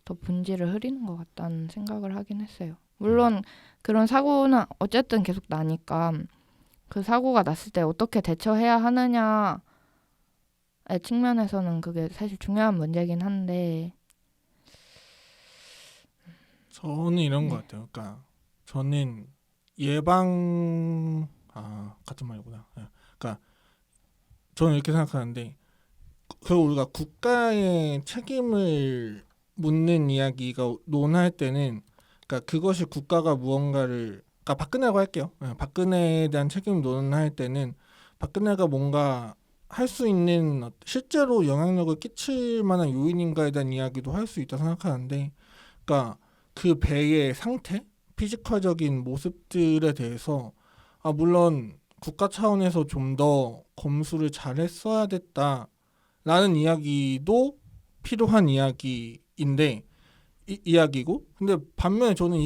더 본질을 흐리는 것 같다는 생각을 하긴 했어요. 물론 그런 사고는 어쨌든 계속 나니까 그 사고가 났을 때 어떻게 대처해야 하느냐의 측면에서는 그게 사실 중요한 문제긴 한데 저는 이런 것 같아요. 그러니까 저는 같은 말이구나. 그러니까 저는 이렇게 생각하는데 결국 우리가 국가의 책임을 묻는 이야기가 논할 때는 그러니까 그것이 국가가 무언가를 그러니까 박근혜라고 할게요. 박근혜에 대한 책임을 논할 때는 박근혜가 뭔가 할 수 있는 실제로 영향력을 끼칠 만한 요인인가에 대한 이야기도 할 수 있다 생각하는데 그러니까 그 배의 상태, 피지컬적인 모습들에 대해서 물론 국가 차원에서 좀 더 검수를 잘했어야 됐다라는 이야기도 필요한 이야기인데 이야기고 근데 반면에 저는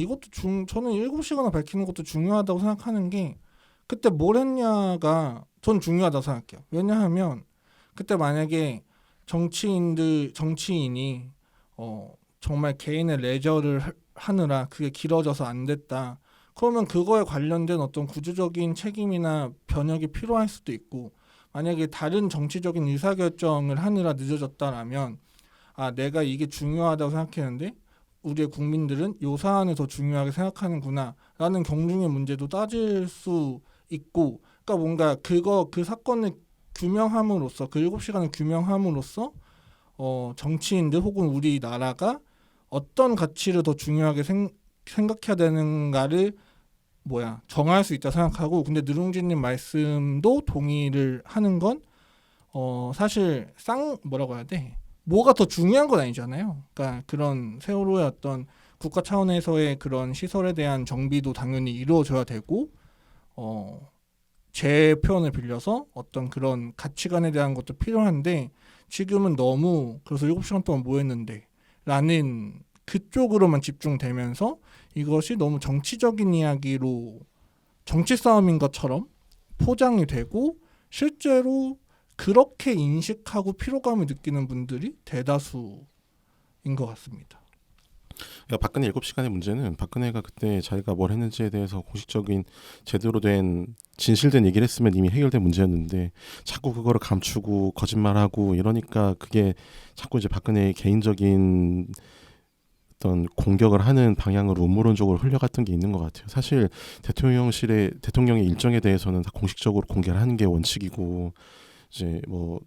저는 7시간을 밝히는 것도 중요하다고 생각하는 게 그때 뭘 했냐가 전 중요하다고 생각해요. 왜냐하면 그때 만약에 정치인이 정말 개인의 레저를 하느라 그게 길어져서 안 됐다. 그러면 그거에 관련된 어떤 구조적인 책임이나 변혁이 필요할 수도 있고 만약에 다른 정치적인 의사결정을 하느라 늦어졌다라면 내가 이게 중요하다고 생각했는데 우리의 국민들은 요 사안을 더 중요하게 생각하는구나 라는 경중의 문제도 따질 수 있고 그러니까 뭔가 그 사건을 규명함으로써 그 7시간을 규명함으로써 정치인들 혹은 우리나라가 어떤 가치를 더 중요하게 생각해야 되는가를 정할 수 있다 생각하고, 근데 누룽지님 말씀도 동의를 하는 건 사실 뭐라고 해야 돼? 뭐가 더 중요한 건 아니잖아요. 그러니까 그런 세월호의 어떤 국가 차원에서의 그런 시설에 대한 정비도 당연히 이루어져야 되고, 제 표현을 빌려서 어떤 그런 가치관에 대한 것도 필요한데, 지금은 너무 그래서 7시간 동안 뭐 했는데 라는 그쪽으로만 집중되면서 이것이 너무 정치적인 이야기로 정치 싸움인 것처럼 포장이 되고, 실제로 그렇게 인식하고 피로감을 느끼는 분들이 대다수인 것 같습니다. 그러니까 박근혜 7시간의 문제는 박근혜가 그때 자기가 뭘 했는지에 대해서 공식적인 제대로 된 진실된 얘기를 했으면 이미 해결된 문제였는데, 자꾸 그거를 감추고 거짓말하고 이러니까 그게 자꾸 이제 박근혜의 개인적인 어떤 공격을 하는 방향으로 음모론적으로 흘려갔던 게 있는 것 같아요. 사실 대통령의 일정에 대해서는 다 공식적으로 공개를 하는 게 원칙이고, 이제 뭐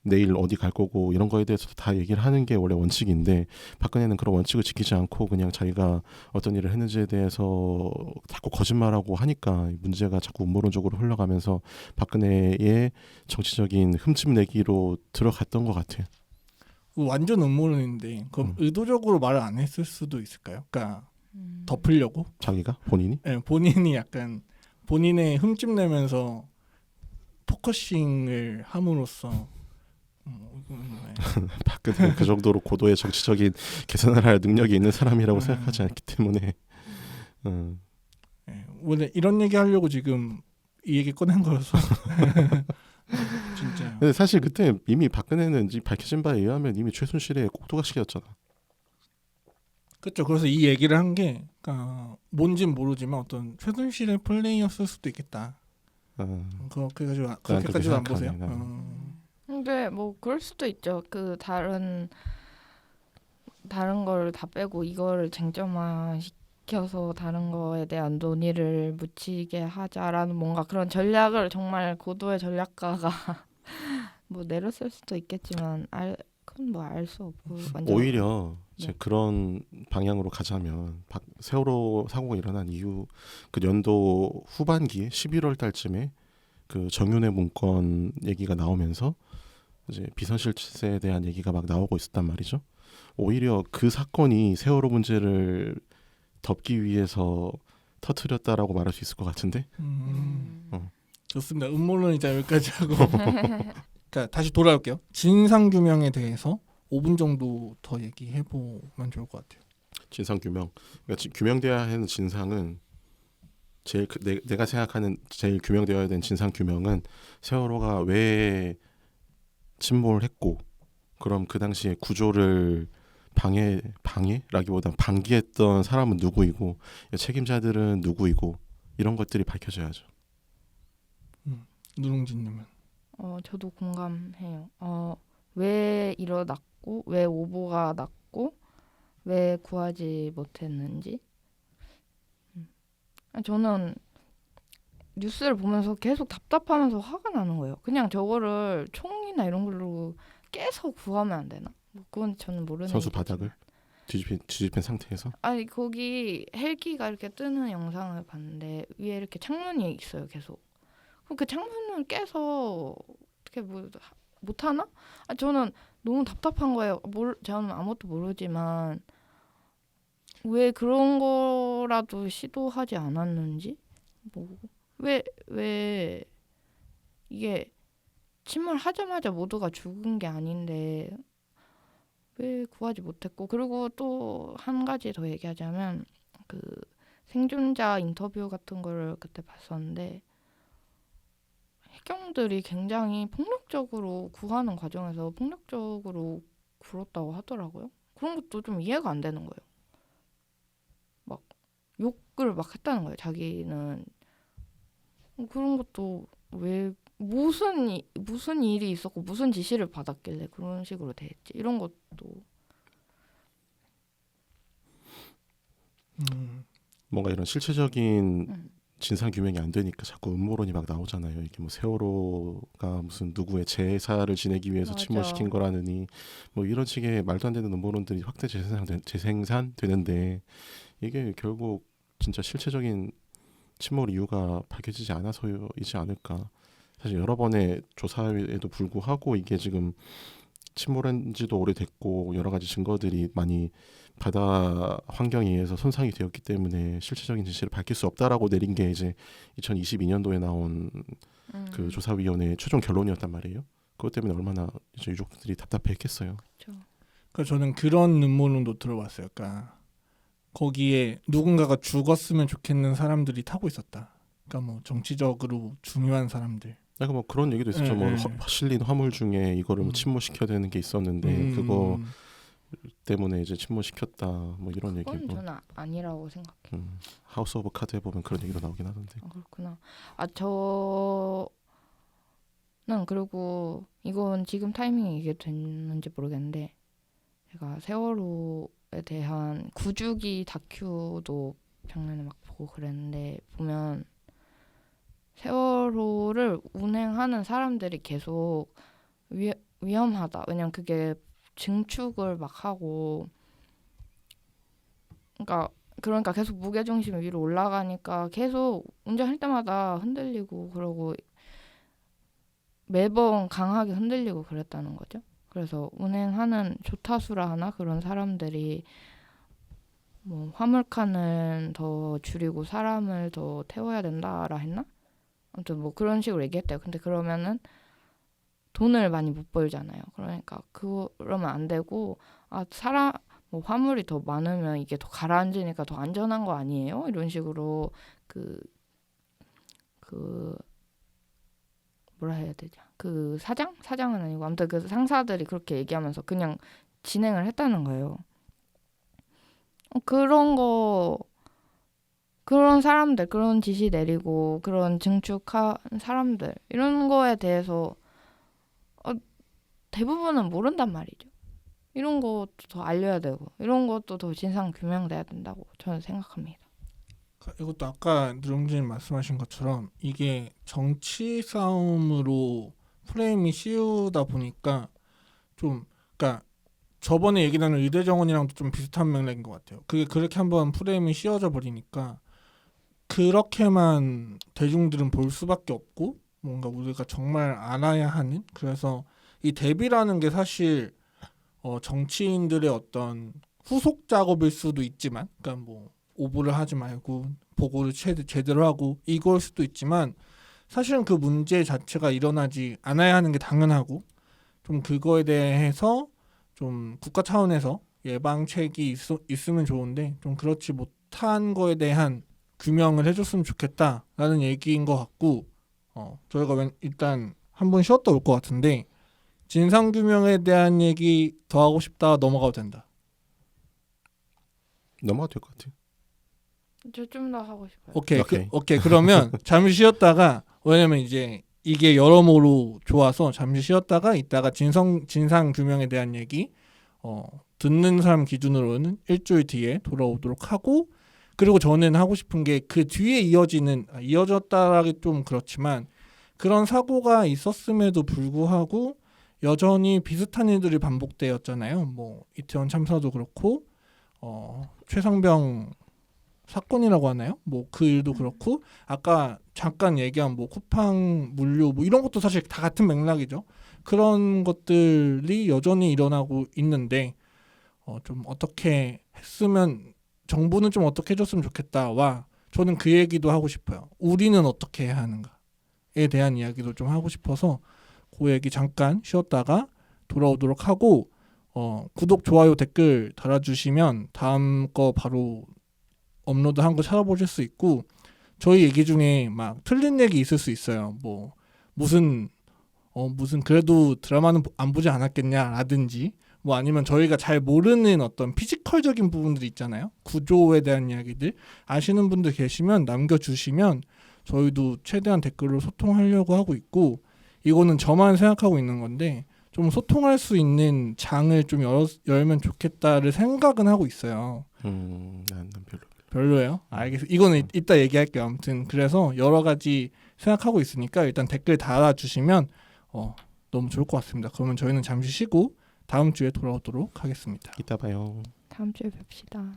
내일 어디 갈 거고 이런 거에 대해서도 다 얘기를 하는 게 원래 원칙인데, 박근혜는 그런 원칙을 지키지 않고 그냥 자기가 어떤 일을 했는지에 대해서 자꾸 거짓말하고 하니까 문제가 자꾸 음모론적으로 흘러가면서 박근혜의 정치적인 흠집 내기로 들어갔던 것 같아요. 완전 음모론인데 그럼 의도적으로 말을 안 했을 수도 있을까요? 그러니까 덮으려고? 자기가 본인이? 네, 본인이 약간 본인의 흠집 내면서 포커싱을 함으로써 박근혜 그 정도로 고도의 정치적인 계산을 할 능력이 있는 사람이라고 생각하지 않기 때문에. 네, 원래 이런 얘기 하려고 지금 이 얘기 꺼낸 거여서. 진짜. 근데 사실 그때 이미 박근혜는 밝혀진 바에 의하면 이미 최순실의 꼭두각시였잖아. 그렇죠. 그래서 이 얘기를 한 게 뭔진 모르지만 어떤 최순실의 플레이였을 수도 있겠다. 그렇게까지는 안 보세요. 근데 뭐 그럴 수도 있죠. 그 다른 걸 다 빼고 이거를 쟁점화 시켜서 다른 거에 대한 논의를 묻히게 하자라는 뭔가 그런 전략을 정말 고도의 전략가가 뭐 내렸을 수도 있겠지만 그건 뭐 알 수 없고, 오히려 이제 네. 그런 방향으로 가자면 세월호 사고가 일어난 이후 그 연도 후반기에 11월 달쯤에 그 정윤회 문건 얘기가 나오면서 이제 비선실세에 대한 얘기가 막 나오고 있었단 말이죠. 오히려 그 사건이 세월호 문제를 덮기 위해서 터트렸다라고 말할 수 있을 것 같은데. 좋습니다. 음모론이자 여기까지 하고 그러니까 다시 돌아올게요. 진상 규명에 대해서 5분 정도 더 얘기해 보면 좋을 것 같아요. 진상 규명. 그러니까 규명돼야 하는 진상은 제일 내가 생각하는 제일 규명되어야 되는 진상 규명은 세월호가 왜 침몰을 했고, 그럼 그 당시에 구조를 방해라기보다 방기했던 사람은 누구이고 책임자들은 누구이고 이런 것들이 밝혀져야죠. 누룽지님은? 저도 공감해요. 왜 일어났고 왜 오보가 났고 왜 구하지 못했는지. 저는 뉴스를 보면서 계속 답답하면서 화가 나는 거예요. 그냥 저거를 총이나 이런 걸로 깨서 구하면 안 되나? 뭐 그건 저는 모르는 선수 얘기지만. 바닥을 뒤집힌 상태에서. 아니 거기 헬기가 이렇게 뜨는 영상을 봤는데 위에 이렇게 창문이 있어요, 계속. 그럼 그 창문을 깨서 어떻게 못하나? 저는 너무 답답한 거예요. 저는 아무것도 모르지만 왜 그런 거라도 시도하지 않았는지, 왜 이게 침몰하자마자 모두가 죽은 게 아닌데 왜 구하지 못했고, 그리고 또 한 가지 더 얘기하자면 그 생존자 인터뷰 같은 거를 그때 봤었는데 해경들이 굉장히 폭력적으로 구하는 과정에서 폭력적으로 굴었다고 하더라고요. 그런 것도 좀 이해가 안 되는 거예요. 막 욕을 막 했다는 거예요. 자기는 그런 것도 왜 무슨 일이 있었고 무슨 지시를 받았길래 그런 식으로 됐지, 이런 것도. 뭔가 이런 실체적인 진상 규명이 안 되니까 자꾸 음모론이 막 나오잖아요. 이게 뭐 세월호가 무슨 누구의 제사를 지내기 위해서 맞아. 침몰시킨 거라느니 뭐 이런 식의 말도 안 되는 음모론들이 확대 재생산되는데, 이게 결국 진짜 실체적인 침몰 이유가 밝혀지지 않아서이지 않을까. 사실 여러 번의 조사에도 불구하고 이게 지금 침몰한 지도 오래됐고 여러 가지 증거들이 많이 바다 환경에 의해서 손상이 되었기 때문에 실체적인 진실을 밝힐 수 없다라고 내린 게 이제 2022년도에 나온 그 조사위원회의 최종 결론이었단 말이에요. 그것 때문에 얼마나 이제 유족들이 답답했겠어요. 그렇죠. 그러니까 저는 그런 음모론도 들어봤어요. 그러니까 거기에 누군가가 죽었으면 좋겠는 사람들이 타고 있었다. 그러니까 뭐 정치적으로 중요한 사람들. 약간 뭐 그런 얘기도 있었죠. 뭐 네. 실린 화물 중에 이거를 뭐 침몰시켜야 되는 게 있었는데 그거 때문에 이제 침몰시켰다. 뭐 이런 얘기. 그건 뭐 저는 아니라고 생각해요. 하우스 오브 카드에 보면 그런 얘기도 나오긴 하던데. 그렇구나. 저는 그리고 이건 지금 타이밍이 이게 됐는지 모르겠는데 제가 세월호에 대한 구주기 다큐도 작년에 막 보고 그랬는데 보면 세월호를 운행하는 사람들이 계속 위험하다. 왜냐면 그게 증축을 막 하고 그러니까 계속 무게중심이 위로 올라가니까 계속 운전할 때마다 흔들리고 그러고 매번 강하게 흔들리고 그랬다는 거죠. 그래서 운행하는 조타수라 하나 그런 사람들이 뭐 화물칸을 더 줄이고 사람을 더 태워야 된다라 했나? 아무튼 뭐 그런 식으로 얘기했대요. 근데 그러면은 돈을 많이 못 벌잖아요. 그러니까 그러면 안 되고 뭐 화물이 더 많으면 이게 더 가라앉으니까 더 안전한 거 아니에요? 이런 식으로 뭐라 해야 되죠? 그 사장은 아니고 아무튼 그 상사들이 그렇게 얘기하면서 그냥 진행을 했다는 거예요. 그런 사람들, 그런 지시 내리고 그런 증축한 사람들 이런 거에 대해서 대부분은 모른단 말이죠. 이런 것도 더 알려야 되고 이런 것도 더 진상 규명돼야 된다고 저는 생각합니다. 이것도 아까 누룽지님 말씀하신 것처럼 이게 정치 싸움으로 프레임이 씌우다 보니까 좀 그러니까 저번에 얘기 나눈 의대정원이랑도 좀 비슷한 맥락인 것 같아요. 그게 그렇게 한번 프레임이 씌워져 버리니까 그렇게만 대중들은 볼 수밖에 없고 뭔가 우리가 정말 알아야 하는 그래서 이 대비라는 게 사실 정치인들의 어떤 후속 작업일 수도 있지만 그러니까 뭐 오보를 하지 말고 보고를 제대로 하고 이걸 수도 있지만 사실은 그 문제 자체가 일어나지 않아야 하는 게 당연하고 좀 그거에 대해서 좀 국가 차원에서 예방책이 있으면 좋은데 좀 그렇지 못한 거에 대한 규명을 해줬으면 좋겠다라는 얘기인 것 같고 저희가 일단 한번 쉬었다 올 것 같은데 진상규명에 대한 얘기 더 하고 싶다 넘어가도 된다. 넘어가도 될 것 같아요. 저 좀 더 하고 싶어요. 오케이. 그러면 잠시 쉬었다가 왜냐면 이제 이게 여러모로 좋아서 잠시 쉬었다가 이따가 진상 규명에 대한 얘기 듣는 사람 기준으로는 일주일 뒤에 돌아오도록 하고 그리고 저는 하고 싶은 게 그 뒤에 이어졌다라기 좀 그렇지만 그런 사고가 있었음에도 불구하고 여전히 비슷한 일들이 반복되었잖아요. 뭐 이태원 참사도 그렇고 최상병 사건이라고 하나요? 뭐 그 일도 그렇고 아까 잠깐 얘기한 뭐 쿠팡 물류 뭐 이런 것도 사실 다 같은 맥락이죠. 그런 것들이 여전히 일어나고 있는데 좀 어떻게 했으면 정부는 좀 어떻게 해줬으면 좋겠다와 저는 그 얘기도 하고 싶어요. 우리는 어떻게 해야 하는가에 대한 이야기도 좀 하고 싶어서 그 얘기 잠깐 쉬었다가 돌아오도록 하고 구독, 좋아요, 댓글 달아주시면 다음 거 바로 업로드한 거 찾아보실 수 있고 저희 얘기 중에 막 틀린 얘기 있을 수 있어요. 뭐 무슨 그래도 드라마는 안 보지 않았겠냐라든지 뭐 아니면 저희가 잘 모르는 어떤 피지컬적인 부분들이 있잖아요. 구조에 대한 이야기들 아시는 분들 계시면 남겨주시면 저희도 최대한 댓글로 소통하려고 하고 있고 이거는 저만 생각하고 있는 건데 좀 소통할 수 있는 장을 좀 열면 좋겠다를 생각은 하고 있어요. 난 별로예요? 알겠어요. 이거는 이따 얘기할게요. 아무튼 그래서 여러 가지 생각하고 있으니까 일단 댓글 달아주시면 너무 좋을 것 같습니다. 그러면 저희는 잠시 쉬고 다음 주에 돌아오도록 하겠습니다. 이따 봐요. 다음 주에 뵙시다.